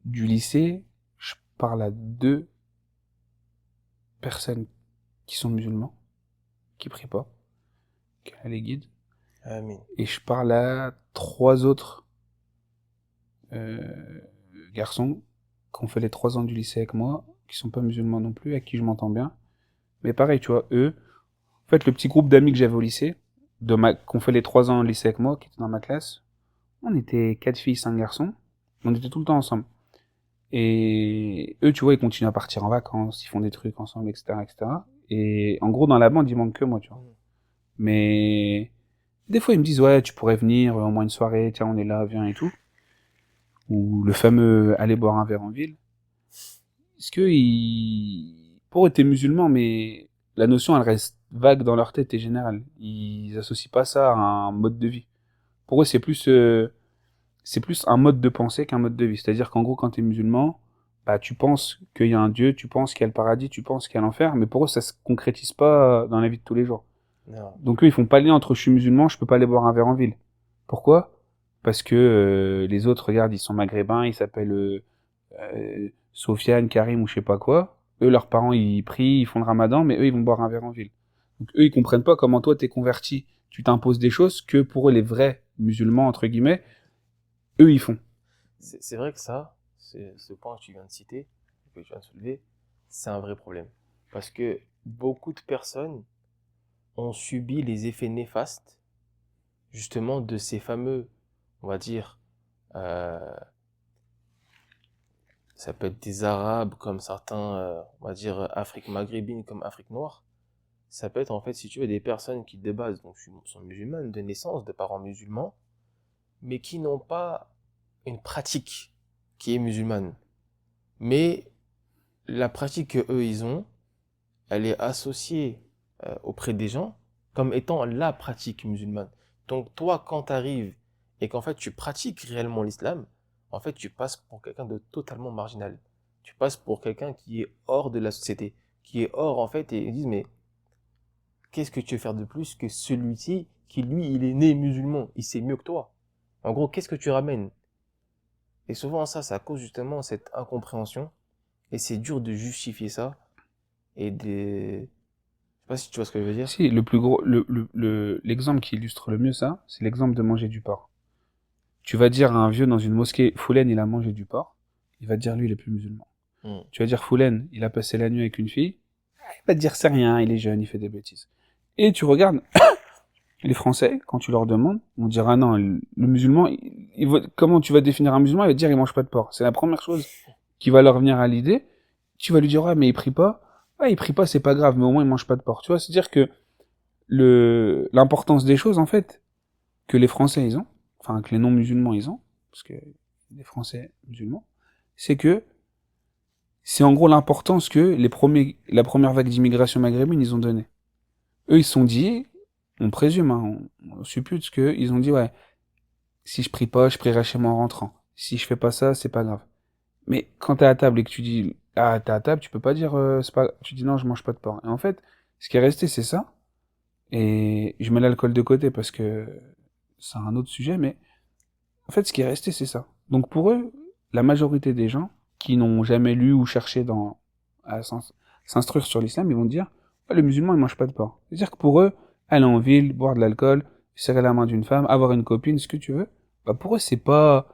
du lycée, je parle à 2 personnes qui sont musulmans, qui prient pas, qui les guident. Amin. Et je parle à 3 autres euh, garçons qui ont fait les 3 ans du lycée avec moi, qui sont pas musulmans non plus, avec qui je m'entends bien. Mais pareil, tu vois, eux, en fait, le petit groupe d'amis que j'avais au lycée, qui ont fait les 3 ans au lycée avec moi, qui étaient dans ma classe, on était 4 filles, 5 garçons, on était tout le temps ensemble. Et eux, tu vois, ils continuent à partir en vacances, ils font des trucs ensemble, etc., etc. Et en gros, dans la bande, il manque que moi, tu vois. Mais des fois, ils me disent, ouais, tu pourrais venir, au moins une soirée, tiens, on est là, viens et tout. Ou le fameux aller boire un verre en ville. Est-ce que pour eux, t'es musulman, mais la notion, elle reste vague dans leur tête et générale. Ils associent pas ça à un mode de vie. Pour eux, c'est plus un mode de pensée qu'un mode de vie. C'est-à-dire qu'en gros, quand tu es musulman, bah, tu penses qu'il y a un Dieu, tu penses qu'il y a le paradis, tu penses qu'il y a l'enfer, mais pour eux, ça se concrétise pas dans la vie de tous les jours. Non. Donc eux, ils font pas le lien entre je suis musulman, je peux pas aller boire un verre en ville. Pourquoi? Parce que les autres, regarde, ils sont maghrébins, ils s'appellent Sofiane, Karim ou je sais pas quoi. Eux, leurs parents, ils prient, ils font le ramadan, mais eux, ils vont boire un verre en ville. Donc eux, ils comprennent pas comment toi, t'es converti. Tu t'imposes des choses que pour eux, les vrais musulmans, entre guillemets, eux, ils font. C'est vrai que ça, ce point que tu viens de citer, que tu viens de soulever, c'est un vrai problème. Parce que beaucoup de personnes ont subi les effets néfastes, justement, de ces fameux, on va dire, euh, ça peut être des Arabes comme certains, on va dire, Afrique maghrébine comme Afrique noire. Ça peut être, en fait, si tu veux, des personnes qui, de base, donc, sont musulmanes de naissance, de parents musulmans, mais qui n'ont pas une pratique qui est musulmane. Mais la pratique que eux ils ont, elle est associée auprès des gens comme étant la pratique musulmane. Donc toi, quand tu arrives et qu'en fait tu pratiques réellement l'islam, en fait tu passes pour quelqu'un de totalement marginal. Tu passes pour quelqu'un qui est hors de la société, qui est hors en fait, et ils disent mais qu'est-ce que tu veux faire de plus que celui-ci qui lui il est né musulman, il sait mieux que toi. En gros, qu'est-ce que tu ramènes? Et souvent ça cause justement cette incompréhension. Et c'est dur de justifier ça. Et de... Je sais pas si tu vois ce que je veux dire. Si, le plus gros, l'exemple qui illustre le mieux ça, c'est l'exemple de manger du porc. Tu vas dire à un vieux dans une mosquée, Foulen, il a mangé du porc. Il va te dire, lui, il est plus musulman. Mm. Tu vas dire, Foulen, il a passé la nuit avec une fille. il va te dire c'est rien, il est jeune, il fait des bêtises. Et tu regardes les Français, quand tu leur demandes, on dira non, le musulman, comment tu vas définir un musulman? Il va te dire il mange pas de porc. C'est la première chose qui va leur venir à l'idée. Tu vas lui dire ouais mais il prie pas. Ouais il prie pas, c'est pas grave, mais au moins il mange pas de porc. Tu vois, c'est-à-dire que l'importance des choses en fait que les Français ils ont, enfin que les non-musulmans ils ont, parce que les Français musulmans, c'est que c'est en gros l'importance que la première vague d'immigration maghrébine ils ont donnée. Eux ils se sont dit, on présume, hein, on suppute que ils ont dit ouais, si je prie pas, je prierai chez moi en rentrant. Si je fais pas ça, c'est pas grave. Mais quand t'es à table et que tu dis ah t'es à table, tu peux pas dire c'est pas, tu dis non je mange pas de porc. Et en fait, ce qui est resté c'est ça. Et je mets l'alcool de côté parce que c'est un autre sujet, mais en fait, ce qui est resté, c'est ça. Donc pour eux, la majorité des gens qui n'ont jamais lu ou cherché à s'instruire sur l'islam, ils vont dire ah, le musulman, il mange pas de porc. C'est-à-dire que pour eux, aller en ville, boire de l'alcool, serrer la main d'une femme, avoir une copine, ce que tu veux, bah pour eux, c'est pas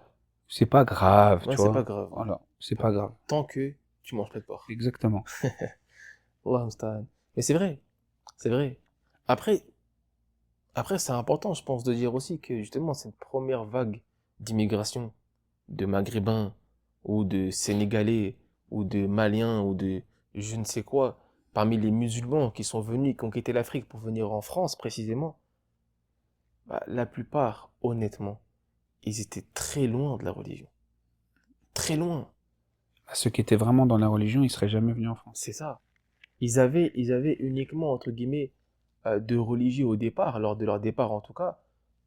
grave, Ouais, tu c'est pas vois. grave. Voilà, c'est pas grave. Tant que tu manges pas de porc. Exactement. Allah musta'an. Mais c'est vrai. C'est vrai. Après, après, c'est important, je pense, de dire aussi que justement, cette première vague d'immigration de Maghrébins ou de Sénégalais ou de Maliens ou de je ne sais quoi, parmi les musulmans qui sont venus, qui ont quitté l'Afrique pour venir en France précisément, bah, la plupart, honnêtement, ils étaient très loin de la religion. Très loin. Ceux qui étaient vraiment dans la religion, ils seraient jamais venus en France. C'est ça. Ils avaient uniquement, entre guillemets, de religieux au départ, lors de leur départ en tout cas,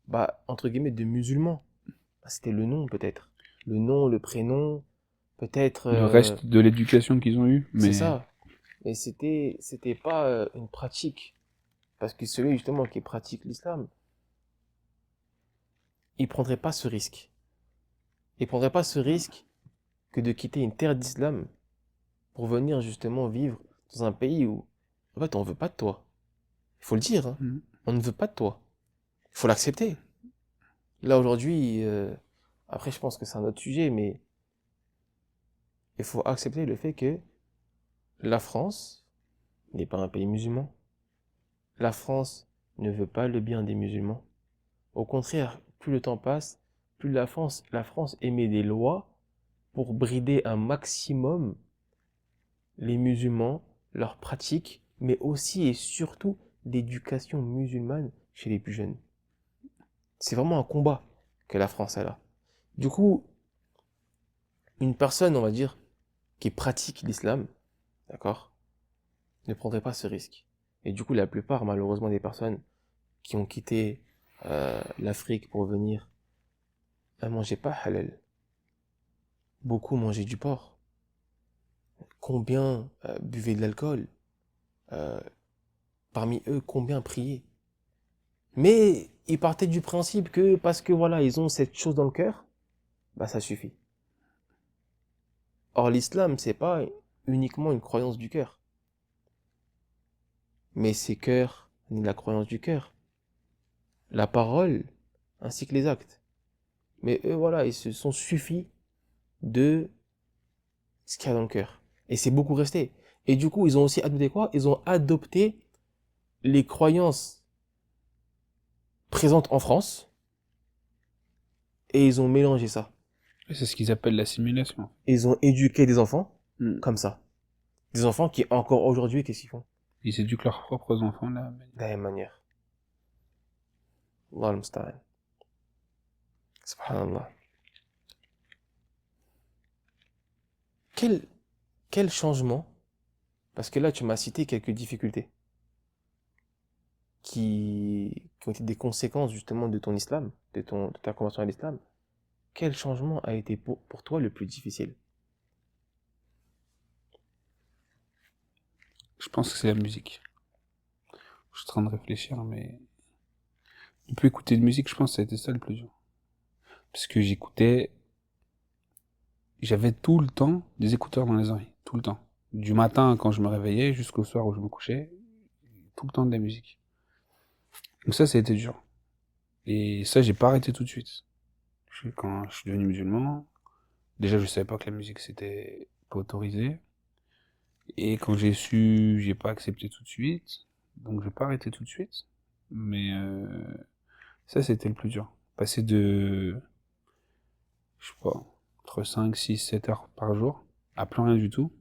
bah, entre guillemets, de musulmans. Bah, c'était le nom peut-être. Le nom, le prénom, peut-être... Le reste de l'éducation qu'ils ont eue, c'est mais ça. Mais c'était pas une pratique. Parce que celui justement qui pratique l'islam, il prendrait pas ce risque. Il prendrait pas ce risque que de quitter une terre d'islam pour venir justement vivre dans un pays où, en fait, on veut pas de toi. Il faut le dire, hein. Mhm. On ne veut pas de toi. Il faut l'accepter. Là aujourd'hui, après je pense que c'est un autre sujet, mais il faut accepter le fait que la France n'est pas un pays musulman. La France ne veut pas le bien des musulmans. Au contraire, plus le temps passe, plus la France émet des lois pour brider un maximum les musulmans, leurs pratiques, mais aussi et surtout l'éducation musulmane chez les plus jeunes. C'est vraiment un combat que la France a là. Du coup, une personne, on va dire, qui pratique l'islam, d'accord, ne prendrait pas ce risque. Et du coup, la plupart, malheureusement, des personnes qui ont quitté l'Afrique pour venir, elles mangeaient pas halal. Beaucoup mangeaient du porc. Combien buvaient de l'alcool. Parmi eux, combien priaient. Mais ils partaient du principe que parce que voilà, ils ont cette chose dans le cœur, bah ça suffit. Or, l'islam, c'est pas uniquement une croyance du cœur. Mais c'est cœur, ni la croyance du cœur. La parole, ainsi que les actes. Mais eux, voilà, ils se sont suffis de ce qu'il y a dans le cœur. Et c'est beaucoup resté. Et du coup, ils ont aussi adopté quoi? Ils ont adopté les croyances présentes en France et ils ont mélangé ça. c'est ce qu'ils appellent l'assimilation. Et ils ont éduqué des enfants Mm. comme ça. Des enfants qui, encore aujourd'hui, qu'est-ce qu'ils font? Ils éduquent leurs propres enfants là. De la même manière. Allah al-musta'an. Subhanallah. Quel changement? Parce que là, tu m'as cité quelques difficultés qui ont été des conséquences justement de ton islam, de ta conversion à l'islam. Quel changement a été pour toi le plus difficile? Je pense que c'est la musique. Je suis en train de réfléchir, mais ne plus écouter de musique, je pense que ça a été ça le plus dur. Parce que j'avais tout le temps des écouteurs dans les oreilles, tout le temps. Du matin quand je me réveillais jusqu'au soir où je me couchais, tout le temps de la musique. Donc ça a été dur. Et ça, j'ai pas arrêté tout de suite. Quand je suis devenu musulman, déjà je savais pas que la musique c'était pas autorisé. Et quand j'ai su, j'ai pas accepté tout de suite. Donc j'ai pas arrêté tout de suite. Mais ça, c'était le plus dur. Passer de, je sais pas, entre 5, 6, 7 heures par jour, à plus rien du tout.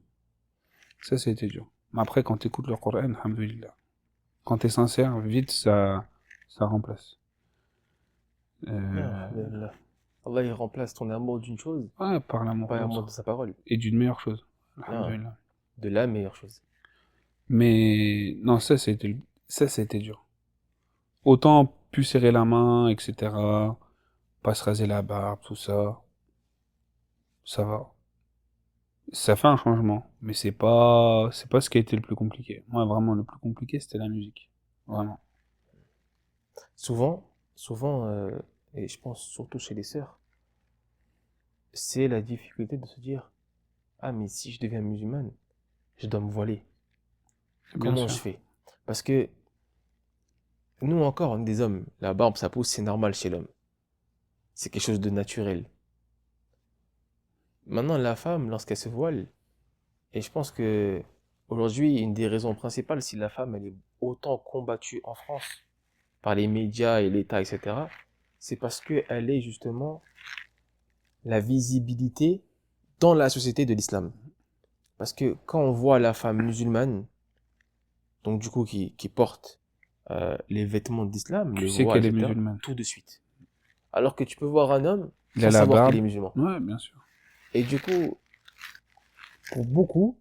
Ça, c'était dur. Mais après, quand t'écoutes le Coran, alhamdoulilah. Quand t'es sincère, vite, ça remplace. Ah, Euh, alhamdulillah. Allah, il remplace ton amour d'une chose ouais, par l'amour par l'amour de d'autre. sa parole. Et d'une meilleure chose. Ah, Alhamdoulilah. de la meilleure chose. Mais, non, ça, c'était dur. Autant plus serrer la main, etc. Pas se raser la barbe, tout ça. Ça va. Ça fait un changement. Mais c'est pas ce qui a été le plus compliqué. Moi, vraiment, le plus compliqué, c'était la musique. Vraiment. Souvent, et je pense surtout chez les sœurs, c'est la difficulté de se dire, ah, mais si je deviens musulmane, je dois me voiler. Bien Comment je sûr. fais? Parce que nous encore, on est des hommes. La barbe, ça pousse, c'est normal chez l'homme. C'est quelque chose de naturel. Maintenant, la femme, lorsqu'elle se voile, et je pense que aujourd'hui, une des raisons principales, si la femme elle est autant combattue en France par les médias et l'État, etc., c'est parce qu'elle est justement la visibilité dans la société de l'islam. Parce que quand on voit la femme musulmane, donc du coup qui porte les vêtements d'islam, Tu le sais voile, qu'elle est etc., musulmane. tout de suite. Alors que tu peux voir un homme Il a sans la savoir qu'il barbe. est musulman. Ouais, bien sûr. Et du coup, pour beaucoup,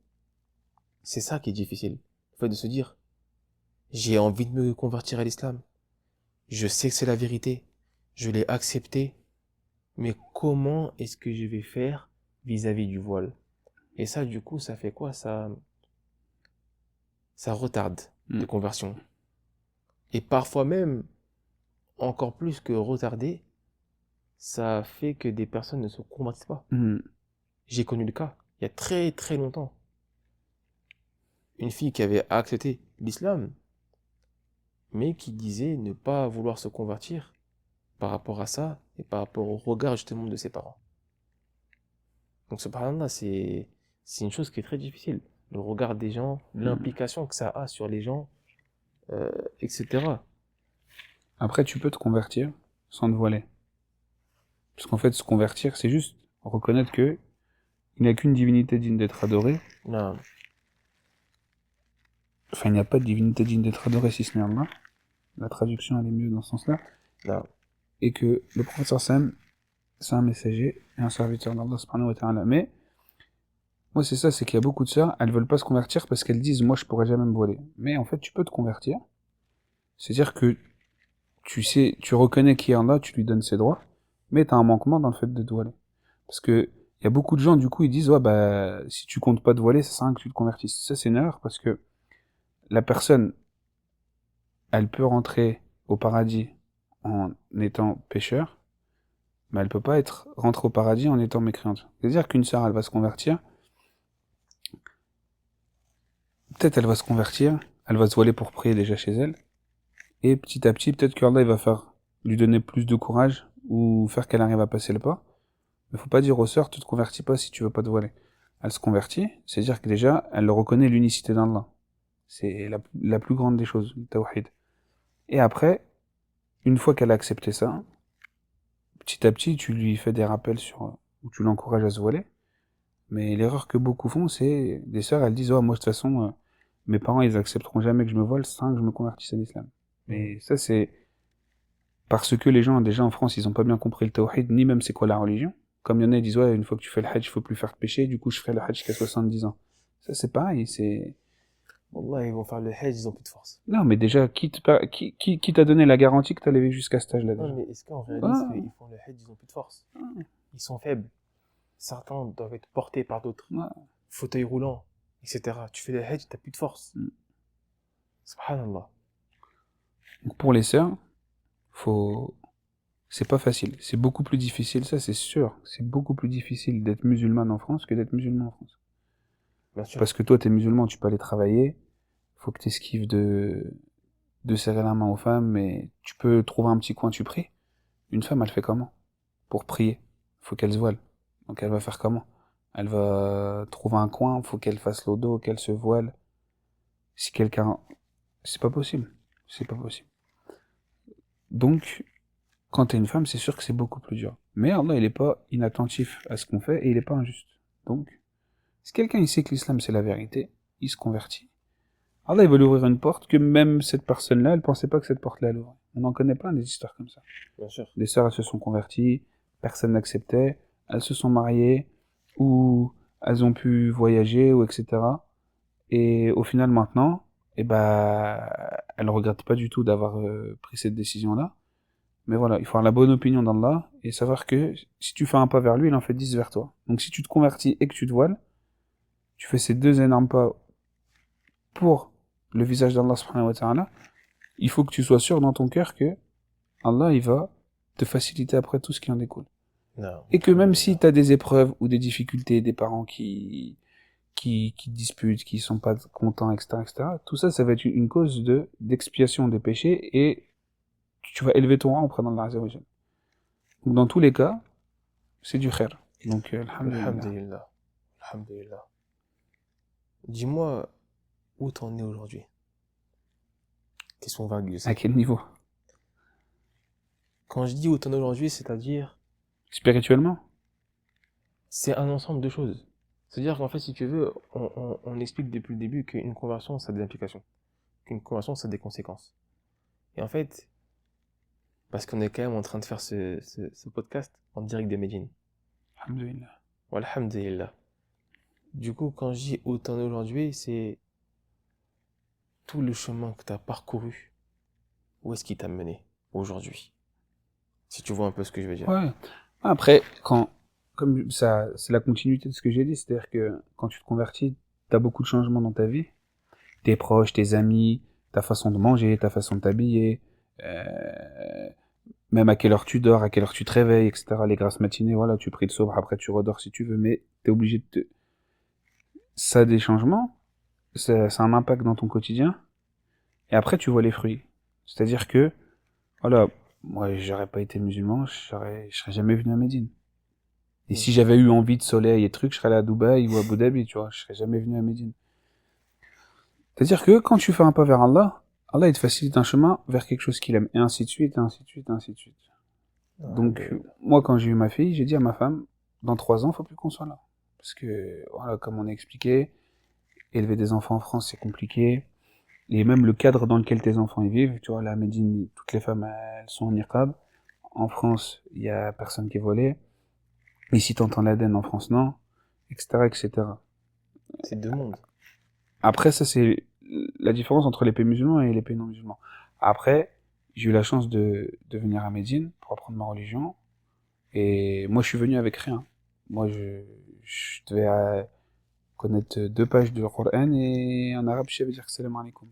c'est ça qui est difficile. Le fait de se dire, j'ai envie de me convertir à l'islam. Je sais que c'est la vérité. Je l'ai accepté. Mais comment est-ce que je vais faire vis-à-vis du voile? Et ça, du coup, ça fait quoi? Ça retarde Mm. les conversions. Et parfois même, encore plus que retarder, ça fait que des personnes ne se convertissent pas. Mm. J'ai connu le cas, il y a très très longtemps. Une fille qui avait accepté l'islam, mais qui disait ne pas vouloir se convertir par rapport à ça et par rapport au regard justement de ses parents. Donc subhanallah, c'est une chose qui est très difficile. Le regard des gens, l'implication que ça a sur les gens, etc. Après, tu peux te convertir sans te voiler. Parce qu'en fait, se convertir, c'est juste reconnaître que il n'y a qu'une divinité digne d'être adorée. Non, Enfin, il n'y a pas de divinité digne d'être adorée si ce n'est Allah. La traduction, elle est mieux dans ce sens-là. non. Et que le prophète Sam, c'est un messager et un serviteur d'Allah subhanahu wa ta'ala. Mais, moi, c'est ça, c'est qu'il y a beaucoup de sœurs, elles veulent pas se convertir parce qu'elles disent, moi, je pourrais jamais me voiler. Mais en fait, tu peux te convertir. C'est-à-dire que tu sais, tu reconnais qui est Allah, tu lui donnes ses droits, mais t'as un manquement dans le fait de te voiler. Parce que, il y a beaucoup de gens, du coup, ils disent, ouais, bah, si tu comptes pas te voiler, ça sert à rien que tu te convertisses. Ça, c'est une erreur parce que la personne, elle peut rentrer au paradis en étant pécheur, mais elle peut pas rentrer au paradis en étant mécréante. C'est-à-dire qu'une sœur, elle va se convertir, peut-être elle va se convertir, elle va se voiler pour prier déjà chez elle, et petit à petit, peut-être qu'Allah, il va lui donner plus de courage, ou faire qu'elle arrive à passer le pas. Mais faut pas dire aux sœurs, tu te convertis pas si tu veux pas te voiler. Elle se convertit, c'est-à-dire que déjà, elle reconnaît l'unicité d'Allah. C'est la plus grande des choses, le tawhid. Et après, une fois qu'elle a accepté ça, petit à petit, tu lui fais des rappels où tu l'encourages à se voiler. Mais l'erreur que beaucoup font, c'est, des sœurs, elles disent, oh, moi, de toute façon, mes parents, ils accepteront jamais que je me voile sans que je me convertisse à l'islam. Mais ça, c'est parce que les gens, déjà en France, ils ont pas bien compris le tawhid, ni même c'est quoi la religion. Comme il y en a, ils disent, ouais, une fois que tu fais le hajj, il faut plus faire de péché, du coup, je ferai le hajj jusqu'à 70 ans. Ça, c'est pareil, c'est... Wallah, ils vont faire le hajj, ils ont plus de force. Non, mais déjà, qui t'a donné la garantie que t'allais vivre jusqu'à cet âge-là, Non, déjà? mais est-ce qu'on réalise Ah, qu'ils font le hajj, ils ont plus de force? ah, Ils sont faibles. Certains doivent être portés par d'autres. ah. Fauteuil roulant, etc. Tu fais le hajj, t'as plus de force. Mm. Subhanallah. Donc pour les sœurs, faut... c'est pas facile. C'est beaucoup plus difficile, ça c'est sûr. C'est beaucoup plus difficile d'être musulmane en France que d'être musulman en France. Bien sûr. Parce que toi, t'es musulman, tu peux aller travailler, faut que t'esquives de serrer la main aux femmes, mais tu peux trouver un petit coin, tu pries. Une femme, elle fait comment? Pour prier. Faut qu'elle se voile. Donc elle va faire comment? Elle va trouver un coin, faut qu'elle fasse le dos, qu'elle se voile. Si quelqu'un... C'est pas possible. C'est pas possible. Donc, quand t'es une femme, c'est sûr que c'est beaucoup plus dur. Mais Allah, il est pas inattentif à ce qu'on fait et il est pas injuste. Donc, si quelqu'un il sait que l'islam c'est la vérité, il se convertit. Allah, il va lui ouvrir une porte que même cette personne-là, elle pensait pas que cette porte-là elle ouvrait. On en connaît plein des histoires comme ça. Bien sûr. Des sœurs, elles se sont converties, personne n'acceptait, elles se sont mariées, ou elles ont pu voyager, ou etc. Et au final, maintenant, eh ben, elles ne regrettent pas du tout d'avoir pris cette décision-là. Mais voilà, il faut avoir la bonne opinion d'Allah et savoir que si tu fais un pas vers lui, il en fait 10 vers toi. Donc si tu te convertis et que tu te voiles, tu fais ces deux énormes pas pour le visage d'Allah subhanahu wa ta'ala, il faut que tu sois sûr dans ton cœur que Allah, il va te faciliter après tout ce qui en découle. Non. Et que même si tu as des épreuves ou des difficultés, des parents qui disputent, qui sont pas contents, etc., tout ça, ça va être une cause d'expiation des péchés et tu vas élever ton rang auprès d'Allah Azza wa Jal. Donc dans tous les cas, c'est du khair. Donc, alhamdulillah. Alhamdulillah. Alhamdulillah. Dis-moi où t'en es aujourd'hui. Question vague, je À sais. quel niveau? Quand je dis où t'en es aujourd'hui, c'est-à-dire, Spirituellement? c'est un ensemble de choses. C'est-à-dire qu'en fait, si tu veux, on explique depuis le début qu'une conversion, ça a des implications. Qu'une conversion, ça a des conséquences. Et en fait, parce qu'on est quand même en train de faire ce podcast en direct de Médine. Alhamdulillah. Walhamdulillah. Du coup, quand je dis où t'en es aujourd'hui, c'est tout le chemin que tu as parcouru. Où est-ce qu'il t'a mené aujourd'hui? Si tu vois un peu ce que je veux dire. Ouais. Après, comme ça, c'est la continuité de ce que j'ai dit, c'est-à-dire que quand tu te convertis, t'as beaucoup de changements dans ta vie. Tes proches, tes amis, ta façon de manger, ta façon de t'habiller, même à quelle heure tu dors, à quelle heure tu te réveilles, etc. Les grasses matinées, voilà, tu pries le sobre, après tu redors si tu veux, mais t'es obligé de Ça a des changements, ça a un impact dans ton quotidien, et après tu vois les fruits. C'est-à-dire que, voilà, moi j'aurais pas été musulman, je serais jamais venu à Médine. Et si j'avais eu envie de soleil et trucs, je serais allé à Dubaï ou à Abu Dhabi, tu vois, je serais jamais venu à Médine. C'est-à-dire que quand tu fais un pas vers Allah, Allah il te facilite un chemin vers quelque chose qu'il aime, et ainsi de suite, et ainsi de suite, et ainsi de suite. Donc, moi quand j'ai eu ma fille, j'ai dit à ma femme, dans 3 ans, faut plus qu'on soit là. Parce que, voilà, comme on a expliqué, élever des enfants en France, c'est compliqué. Et même le cadre dans lequel tes enfants y vivent, tu vois, là, à Médine, toutes les femmes, elles sont en niqab. En France, il y a personne qui est volé. Ici, t'entends l'Aden, en France, non, etc., etc. C'est deux mondes. Après, ça, c'est la différence entre les pays musulmans et les pays non musulmans. Après, j'ai eu la chance de venir à Médine pour apprendre ma religion. Et moi, je suis venu avec rien. Moi, je devais connaître 2 pages de Coran et en arabe, je savais dire salam alaikum.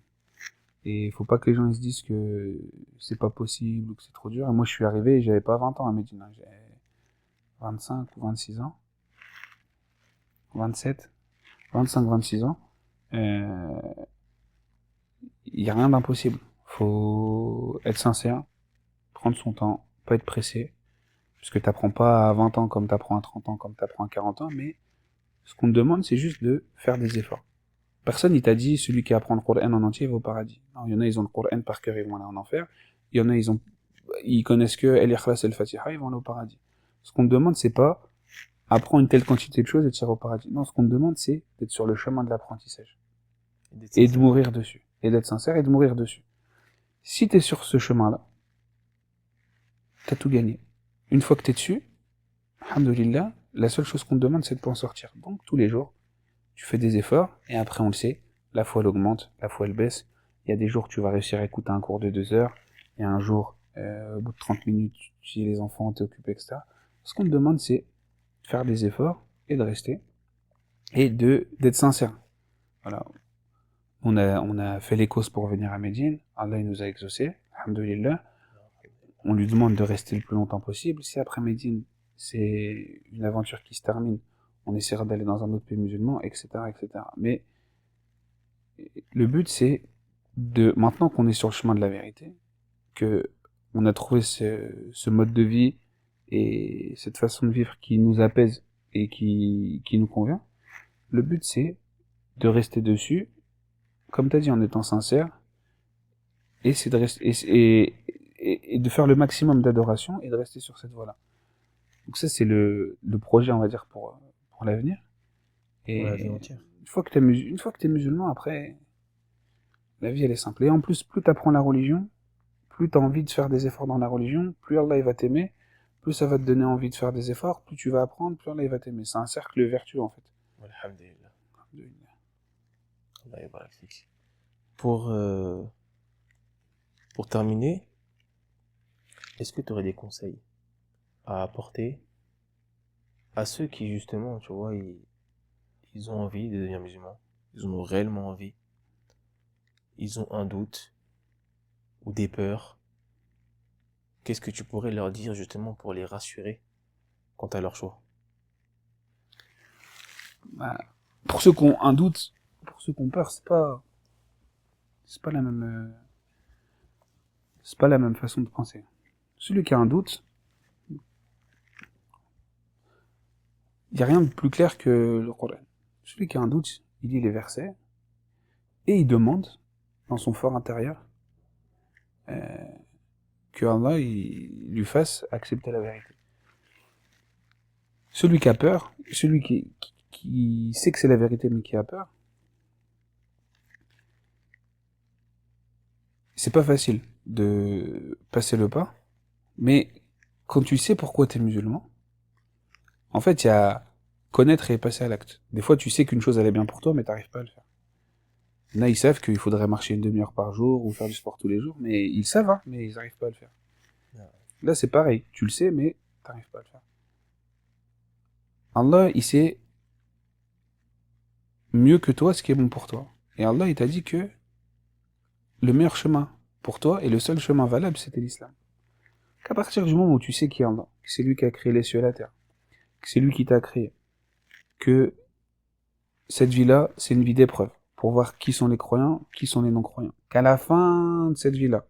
Et il faut pas que les gens ils se disent que c'est pas possible ou que c'est trop dur. Et moi, je suis arrivé et j'avais pas 20 ans à Médine. J'avais 25 ou 26 ans. 27. 25, 26 ans. Il y a rien d'impossible. Faut être sincère, prendre son temps, pas être pressé. Parce que t'apprends pas à 20 ans comme t'apprends à 30 ans, comme t'apprends à 40 ans, mais ce qu'on te demande, c'est juste de faire des efforts. Personne il t'a dit celui qui apprend le Coran en entier va au paradis. Non, il y en a ils ont le Coran par cœur, ils vont aller en enfer. Il y en a ils connaissent que El-Ikhlas et El-Fatiha, ils vont aller au paradis. Ce qu'on te demande c'est pas apprendre une telle quantité de choses et de tirer au paradis. Non, ce qu'on te demande c'est d'être sur le chemin de l'apprentissage et de mourir dessus et d'être sincère et de mourir dessus. Si t'es sur ce chemin-là, t'as tout gagné. Une fois que t'es dessus, alhamdoulilah, la seule chose qu'on te demande c'est de pas en sortir. Donc tous les jours tu fais des efforts, et après on le sait, la foi elle augmente, la foi elle baisse. Il y a des jours tu vas réussir à écouter un cours de 2 heures, et un jour, au bout de 30 minutes, si les enfants t'es occupé, etc. Ce qu'on te demande c'est de faire des efforts, et de rester, et d'être sincère. Voilà. On a fait les causes pour venir à Médine, Allah il nous a exaucés, alhamdoulilah. On lui demande de rester le plus longtemps possible. Si après Médine, c'est une aventure qui se termine, on essaiera d'aller dans un autre pays musulman, etc., etc. Mais le but, c'est maintenant qu'on est sur le chemin de la vérité, que on a trouvé ce mode de vie et cette façon de vivre qui nous apaise et qui nous convient, le but c'est de rester dessus, comme tu as dit, en étant sincère, et c'est de rester, et de faire le maximum d'adoration et de rester sur cette voie-là. Donc ça c'est le projet, on va dire, pour l'avenir. Et Pour la vie entière. une fois que t'es musulman, après, la vie elle est simple. Et en plus, plus t'apprends la religion, plus t'as envie de faire des efforts dans la religion, plus Allah il va t'aimer, plus ça va te donner envie de faire des efforts, plus tu vas apprendre, plus Allah il va t'aimer. C'est un cercle vertueux en fait. Alhamdulillah. Allah yabarak fik. Pour terminer, est-ce que tu aurais des conseils à apporter à ceux qui, justement, tu vois, ils ont envie de devenir musulmans, ils en ont réellement envie, ils ont un doute ou des peurs? Qu'est-ce que tu pourrais leur dire, justement, pour les rassurer quant à leur choix? Bah, pour ceux qui ont un doute, pour ceux qui ont peur, c'est pas la même, c'est pas la même façon de penser. Celui qui a un doute, il n'y a rien de plus clair que le Coran. Celui qui a un doute, il lit les versets, et il demande, dans son fort intérieur, que Allah il lui fasse accepter la vérité. Celui qui a peur, celui qui sait que c'est la vérité mais qui a peur, c'est pas facile de passer le pas, mais quand tu sais pourquoi t'es musulman, en fait il y a connaître et passer à l'acte. Des fois tu sais qu'une chose elle est bien pour toi mais t'arrives pas à le faire. Là ils savent qu'il faudrait marcher une demi-heure par jour ou faire du sport tous les jours, mais ils savent, hein, mais ils n'arrivent pas à le faire. Là c'est pareil, tu le sais mais t'arrives pas à le faire. Allah il sait mieux que toi ce qui est bon pour toi. Et Allah il t'a dit que le meilleur chemin pour toi et le seul chemin valable c'était l'islam. Qu'à partir du moment où tu sais qui est Allah, que c'est lui qui a créé les cieux et la terre, que c'est lui qui t'a créé, que cette vie-là c'est une vie d'épreuve pour voir qui sont les croyants, qui sont les non-croyants, qu'à la fin de cette vie-là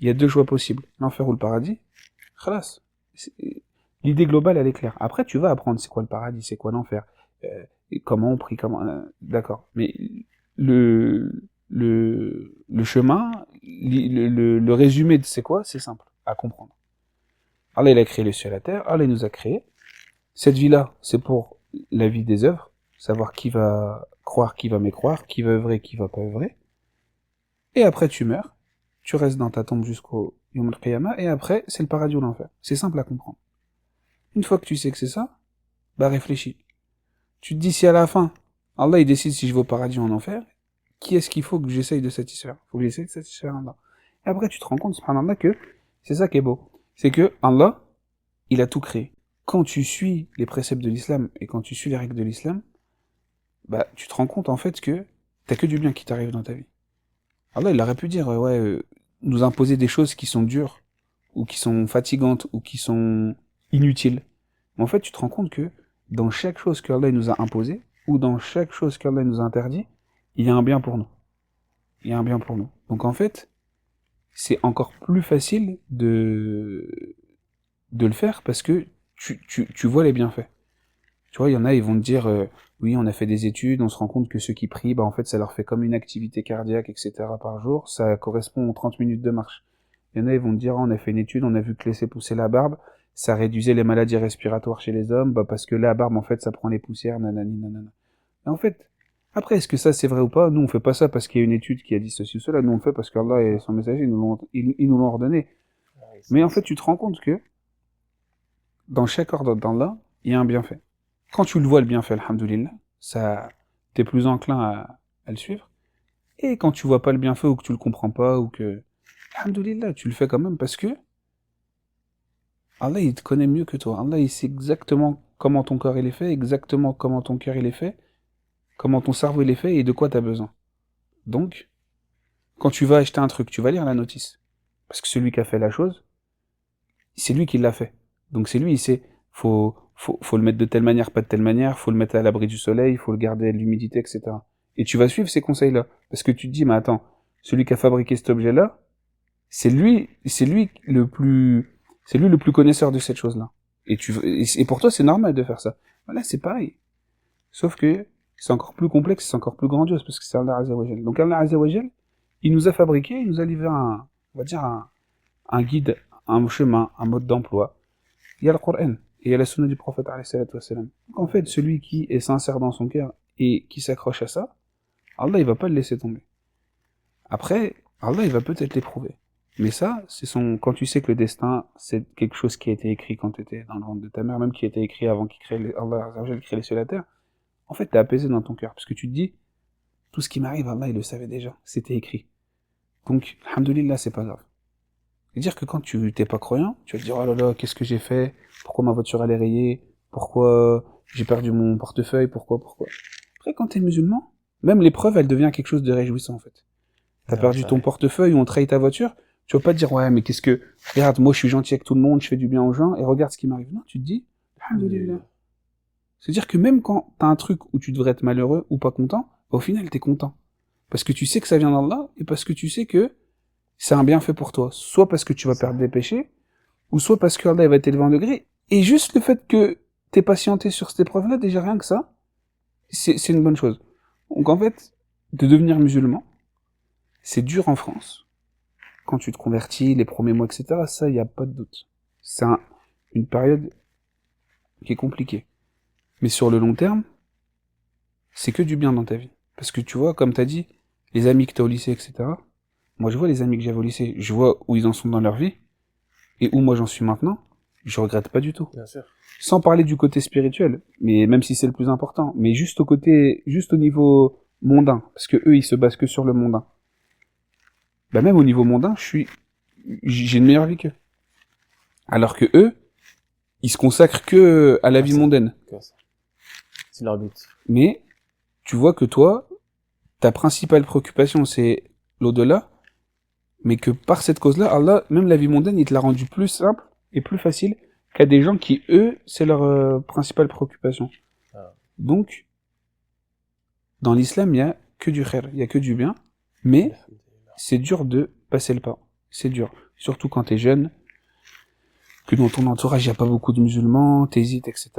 il y a deux choix possibles, l'enfer ou le paradis, khalas. L'idée globale elle est claire. Après tu vas apprendre c'est quoi le paradis, c'est quoi l'enfer, comment on prie, comment... d'accord. Mais le chemin, le résumé de c'est quoi, c'est simple à comprendre. Allah il a créé les cieux et la terre, Allah il nous a créé. Cette vie-là, c'est pour la vie des œuvres, savoir qui va croire, qui va mécroire, qui va œuvrer, qui va pas œuvrer. Et après tu meurs, tu restes dans ta tombe jusqu'au Yom al-Qiyamah, et après c'est le paradis ou l'enfer. C'est simple à comprendre. Une fois que tu sais que c'est ça, bah réfléchis. Tu te dis si à la fin, Allah il décide si je vais au paradis ou en enfer, qui est-ce qu'il faut que j'essaye de satisfaire? Il faut que j'essaye de satisfaire Allah. Et après tu te rends compte, subhanallah, que c'est ça qui est beau. C'est que Allah, il a tout créé. Quand tu suis les préceptes de l'islam et quand tu suis les règles de l'islam, bah tu te rends compte en fait que t'as que du bien qui t'arrive dans ta vie. Allah il aurait pu dire nous imposer des choses qui sont dures ou qui sont fatigantes ou qui sont inutiles. Mais en fait tu te rends compte que dans chaque chose que Allah nous a imposée ou dans chaque chose qu'Allah nous a interdit, il y a un bien pour nous. Il y a un bien pour nous. Donc en fait, c'est encore plus facile de le faire parce que tu vois les bienfaits. Tu vois, il y en a, ils vont te dire, oui, on a fait des études, on se rend compte que ceux qui prient, bah en fait, ça leur fait comme une activité cardiaque, etc. par jour, ça correspond aux 30 minutes de marche. Il y en a, ils vont te dire, on a fait une étude, on a vu que laisser pousser la barbe, ça réduisait les maladies respiratoires chez les hommes, bah parce que la barbe, en fait, ça prend les poussières, nanani, nanana. Et en fait, après, est-ce que ça c'est vrai ou pas? Nous, on fait pas ça parce qu'il y a une étude qui a dit ceci ou cela, nous on le fait parce qu'Allah et son messager, ils nous l'ont ordonné. Mais en fait, tu te rends compte que, dans chaque ordre d'Allah, il y a un bienfait. Quand tu le vois le bienfait, alhamdoulilah, ça, t'es plus enclin à le suivre. Et quand tu vois pas le bienfait ou que tu le comprends pas ou que, alhamdoulilah, tu le fais quand même parce que Allah, il te connaît mieux que toi. Allah, il sait exactement comment ton corps il est fait, exactement comment ton cœur il est fait, comment ton cerveau il est fait et de quoi tu as besoin. Donc, quand tu vas acheter un truc, tu vas lire la notice. Parce que celui qui a fait la chose, c'est lui qui l'a fait. Donc c'est lui, il sait, faut le mettre de telle manière, pas de telle manière, faut le mettre à l'abri du soleil, faut le garder à l'humidité, etc. Et tu vas suivre ces conseils-là. Parce que tu te dis, mais attends, celui qui a fabriqué cet objet-là, c'est lui le plus connaisseur de cette chose-là. Et pour toi, c'est normal de faire ça. Voilà, c'est pareil. Sauf que c'est encore plus complexe, c'est encore plus grandiose, parce que c'est Allah Azza wa Jal. Donc Allah Azza wa Jal, il nous a fabriqué, il nous a livré on va dire un guide, un chemin, un mode d'emploi. Il y a le Coran, et il y a la sunna du prophète, alayhi salatu wassalam. Donc en fait, celui qui est sincère dans son cœur, et qui s'accroche à ça, Allah, il va pas le laisser tomber. Après, Allah, il va peut-être l'éprouver. Mais ça, quand tu sais que le destin, c'est quelque chose qui a été écrit quand tu étais dans le ventre de ta mère, même qui a été écrit avant Allah Azza wa Jal crée les cieux et la terre, en fait, t'es apaisé dans ton cœur, parce que tu te dis, tout ce qui m'arrive, Allah, il le savait déjà, c'était écrit. Donc, alhamdoulilah, c'est pas grave. C'est-à-dire que quand tu t'es pas croyant, tu vas te dire, oh là là, qu'est-ce que j'ai fait? Pourquoi ma voiture elle est rayée? Pourquoi j'ai perdu mon portefeuille? Pourquoi? Après, quand t'es musulman, même l'épreuve, elle devient quelque chose de réjouissant, en fait. T'as perdu ton portefeuille ou on trahit ta voiture, tu vas pas te dire, ouais, mais regarde, moi je suis gentil avec tout le monde, je fais du bien aux gens, et regarde ce qui m'arrive. Non, tu te dis, alhamdoulilah. C'est-à-dire que même quand t'as un truc où tu devrais être malheureux ou pas content, au final t'es content. Parce que tu sais que ça vient d'Allah, et parce que tu sais que c'est un bienfait pour toi. Soit parce que tu vas perdre des péchés, ou soit parce que Allah va t'élever en degré. Et juste le fait que t'aies patienté sur cette épreuve-là, déjà rien que ça, c'est une bonne chose. Donc en fait, de devenir musulman, c'est dur en France. Quand tu te convertis, les premiers mois, etc., ça, il n'y a pas de doute. C'est une période qui est compliquée. Mais sur le long terme, c'est que du bien dans ta vie. Parce que tu vois, comme t'as dit, les amis que t'as au lycée, etc., moi je vois les amis que j'avais au lycée, je vois où ils en sont dans leur vie, et où moi j'en suis maintenant, je regrette pas du tout. Bien sûr. Sans parler du côté spirituel, mais même si c'est le plus important, mais juste au niveau mondain, parce que eux ils se basent que sur le mondain. Bah même au niveau mondain, j'ai une meilleure vie qu'eux. Alors que eux, ils se consacrent que à la vie mondaine. C'est leur but. Mais tu vois que toi, ta principale préoccupation c'est l'au-delà, mais que par cette cause-là, Allah, même la vie mondaine, il te l'a rendu plus simple et plus facile qu'à des gens qui, eux, c'est leur principale préoccupation. Ah. Donc, dans l'islam, il y a que du khair, il y a que du bien, mais c'est dur de passer le pas. C'est dur. Surtout quand t'es jeune, que dans ton entourage, il n'y a pas beaucoup de musulmans, t'hésites, etc.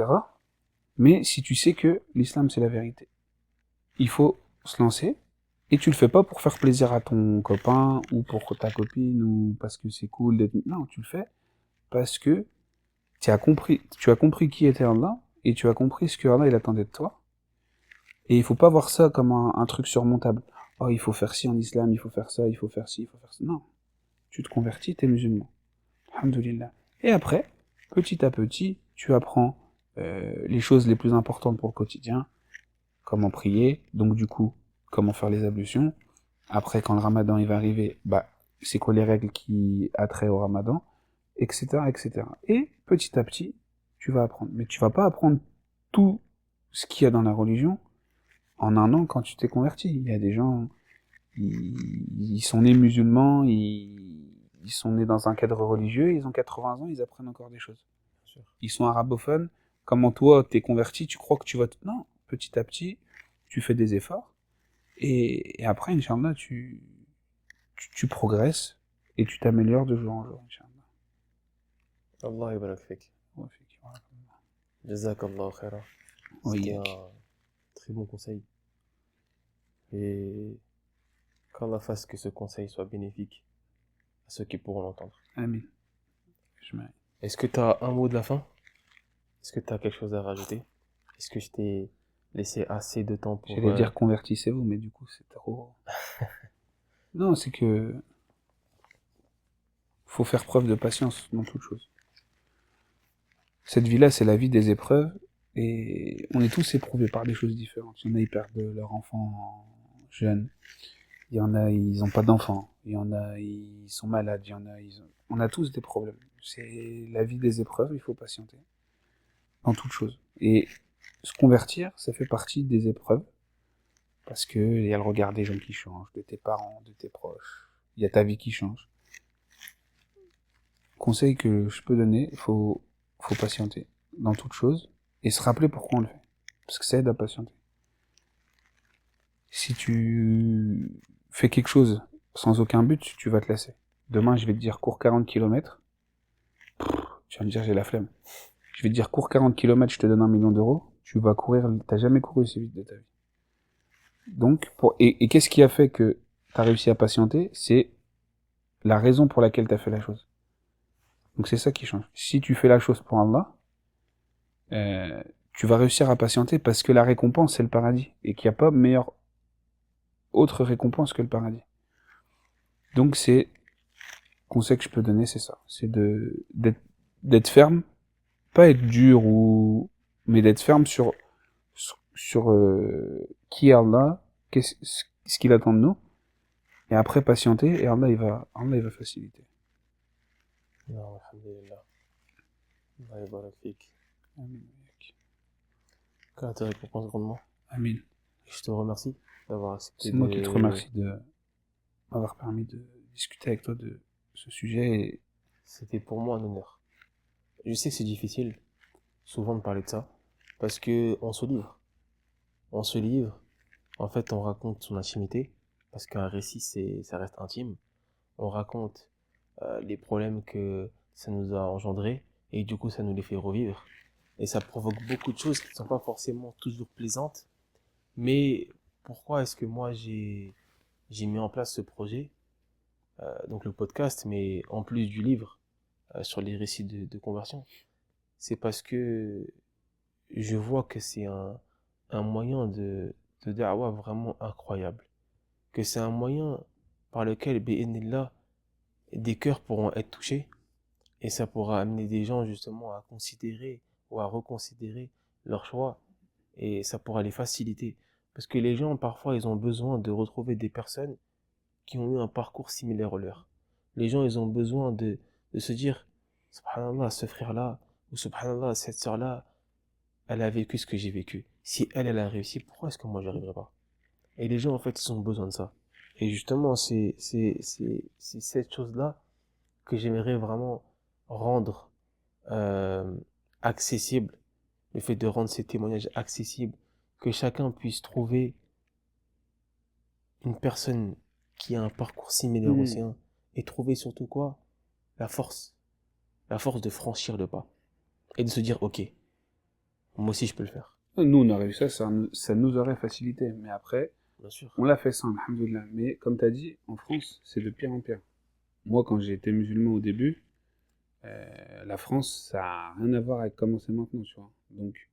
Mais si tu sais que l'islam, c'est la vérité, il faut se lancer. Et tu le fais pas pour faire plaisir à ton copain, ou pour ta copine, ou parce que c'est cool d'être... Non, tu le fais parce que tu as compris qui était Allah, et tu as compris ce que Allah il attendait de toi. Et il faut pas voir ça comme un truc surmontable. Oh, il faut faire ci en islam, il faut faire ça, il faut faire ci, il faut faire ça. Non. Tu te convertis, t'es musulman. Alhamdulillah. Et après, petit à petit, tu apprends les choses les plus importantes pour le quotidien, comment prier, donc du coup, comment faire les ablutions. Après, quand le ramadan il va arriver, bah, c'est quoi les règles qui attraient au ramadan, etc., etc. Et petit à petit, tu vas apprendre. Mais tu vas pas apprendre tout ce qu'il y a dans la religion en un an quand tu t'es converti. Il y a des gens, ils sont nés musulmans, ils sont nés dans un cadre religieux, ils ont 80 ans, ils apprennent encore des choses. Ils sont arabophones. Comment toi, t'es converti, tu crois que tu vas... Non, petit à petit, tu fais des efforts. Et après, Inch'Allah, tu progresses et tu t'améliores de jour en jour, Inch'Allah. Allah yabarak fik. Jazakallah khaira. C'était un très bon conseil. Et qu'Allah fasse que ce conseil soit bénéfique à ceux qui pourront l'entendre. Amen. Est-ce que tu as un mot de la fin? Est-ce que tu as quelque chose à rajouter? Est-ce que je t'ai laissé assez de temps pour... J'allais dire convertissez-vous, mais du coup c'est trop... Non, c'est que... faut faire preuve de patience dans toute chose. Cette vie-là, c'est la vie des épreuves, et on est tous éprouvés par des choses différentes. Il y en a, ils perdent leur enfant jeune. Il y en a, ils n'ont pas d'enfants. Il y en a, ils sont malades. Il y en a, on a tous des problèmes. C'est la vie des épreuves, il faut patienter. Dans toute chose. Et se convertir, ça fait partie des épreuves. Parce que il y a le regard des gens qui change, de tes parents, de tes proches. Il y a ta vie qui change. Conseil que je peux donner, faut patienter dans toute chose et se rappeler pourquoi on le fait. Parce que ça aide à patienter. Si tu fais quelque chose sans aucun but, tu vas te lasser. Demain, je vais te dire cours 40 km. Tu vas me dire j'ai la flemme. Je vais te dire cours 40 km, je te donne 1 million d'euros. tu vas courir, t'as jamais couru aussi vite de ta vie. Donc, et qu'est-ce qui a fait que t'as réussi à patienter? C'est la raison pour laquelle t'as fait la chose. Donc c'est ça qui change. Si tu fais la chose pour Allah, tu vas réussir à patienter parce que la récompense c'est le paradis et qu'il n'y a pas meilleure autre récompense que le paradis. Donc c'est conseil que je peux donner, c'est ça, c'est d'être ferme, pas être dur mais d'être ferme sur qui est Allah, ce qu'il attend de nous, et après patienter et Allah il va faciliter. Non, alhamdulillah. Allah yabarak fik. Amin. Qu'Allah te récompense grandement. Amin. Je te remercie d'avoir accepté. C'est moi qui te remercie de m'avoir permis de discuter avec toi de ce sujet. Et c'était pour moi un honneur. Je sais que c'est difficile, souvent, de parler de ça, parce que on se livre. On se livre. En fait, on raconte son intimité, parce qu'un récit, ça reste intime. On raconte les problèmes que ça nous a engendrés, et du coup, ça nous les fait revivre. Et ça provoque beaucoup de choses qui ne sont pas forcément toujours plaisantes. Mais pourquoi est-ce que moi, j'ai mis en place ce projet, donc le podcast, mais en plus du livre, sur les récits de conversion? C'est parce que je vois que c'est un moyen de da'wah vraiment incroyable. Que c'est un moyen par lequel, bi'idhnillah, des cœurs pourront être touchés, et ça pourra amener des gens justement à considérer ou à reconsidérer leur choix, et ça pourra les faciliter. Parce que les gens, parfois, ils ont besoin de retrouver des personnes qui ont eu un parcours similaire au leur. Les gens, ils ont besoin de se dire, subhanallah, ce frère-là, ou subhanallah, cette sœur-là, elle a vécu ce que j'ai vécu. Si elle a réussi, pourquoi est-ce que moi, j'y arriverai pas? Et les gens, en fait, ils ont besoin de ça. Et justement, c'est cette chose-là que j'aimerais vraiment rendre accessible. Le fait de rendre ces témoignages accessibles, que chacun puisse trouver une personne qui a un parcours similaire au sien, et trouver surtout quoi? La force de franchir le pas, et de se dire, ok, moi aussi je peux le faire. nous, on a réussi ça nous aurait facilité. Mais après, Bien sûr. on l'a fait sans, alhamdoulilah. Mais comme tu as dit, en France, c'est de pire en pire. Moi, quand j'ai été musulman au début, la France, ça n'a rien à voir avec comment c'est maintenant, tu vois. Donc,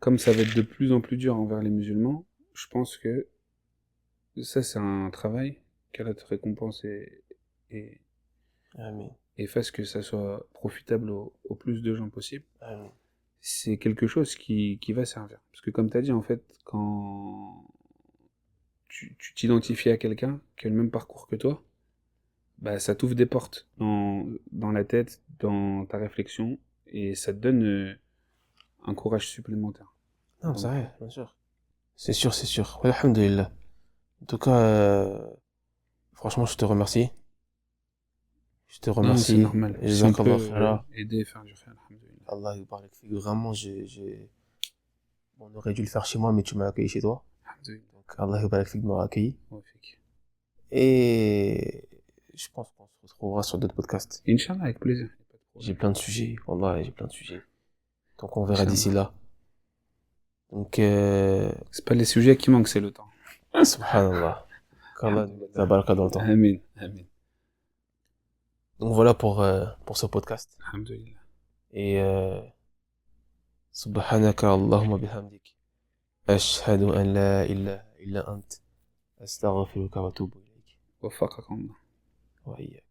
comme ça va être de plus en plus dur envers les musulmans, je pense que ça, c'est un travail qu'Allah te récompense et Amen. et fasse que ça soit profitable au plus de gens possible. Amen. C'est quelque chose qui va servir. Parce que comme tu as dit, en fait, quand tu t'identifies à quelqu'un qui a le même parcours que toi, bah, ça t'ouvre des portes dans la tête, dans ta réflexion, et ça te donne un courage supplémentaire. Non, c'est vrai, bien sûr. C'est sûr, c'est sûr. Ouais, alhamdulillah. En tout cas, franchement, je te remercie. Je te remercie. C'est normal. Si on peut aider et faire du khayr, alhamdulillah. Allah yubarak fik. Vraiment, on aurait dû le faire chez moi, mais tu m'as accueilli chez toi. Alhamdulillah. Donc, Allah yubarak fik de m'avoir accueilli. Ouais, fik. Et je pense qu'on se retrouvera sur d'autres podcasts. Inch'Allah, avec plaisir. J'ai plein de sujets. Wallah, j'ai plein de sujets. Donc, on verra d'ici là. Donc, c'est pas les sujets qui manquent, c'est le temps. Subhanallah. Qu'Allah nous mette la baraka dans le temps. Amen. Amen. Donc voilà pour ce podcast. Alhamdulillah. Et Subhanaka Allahumma bihamdik. Ashhadu an la ilaha illa ant. Astaghfiruka wa atubu ilayk. وفقك الله. Wa iyyak.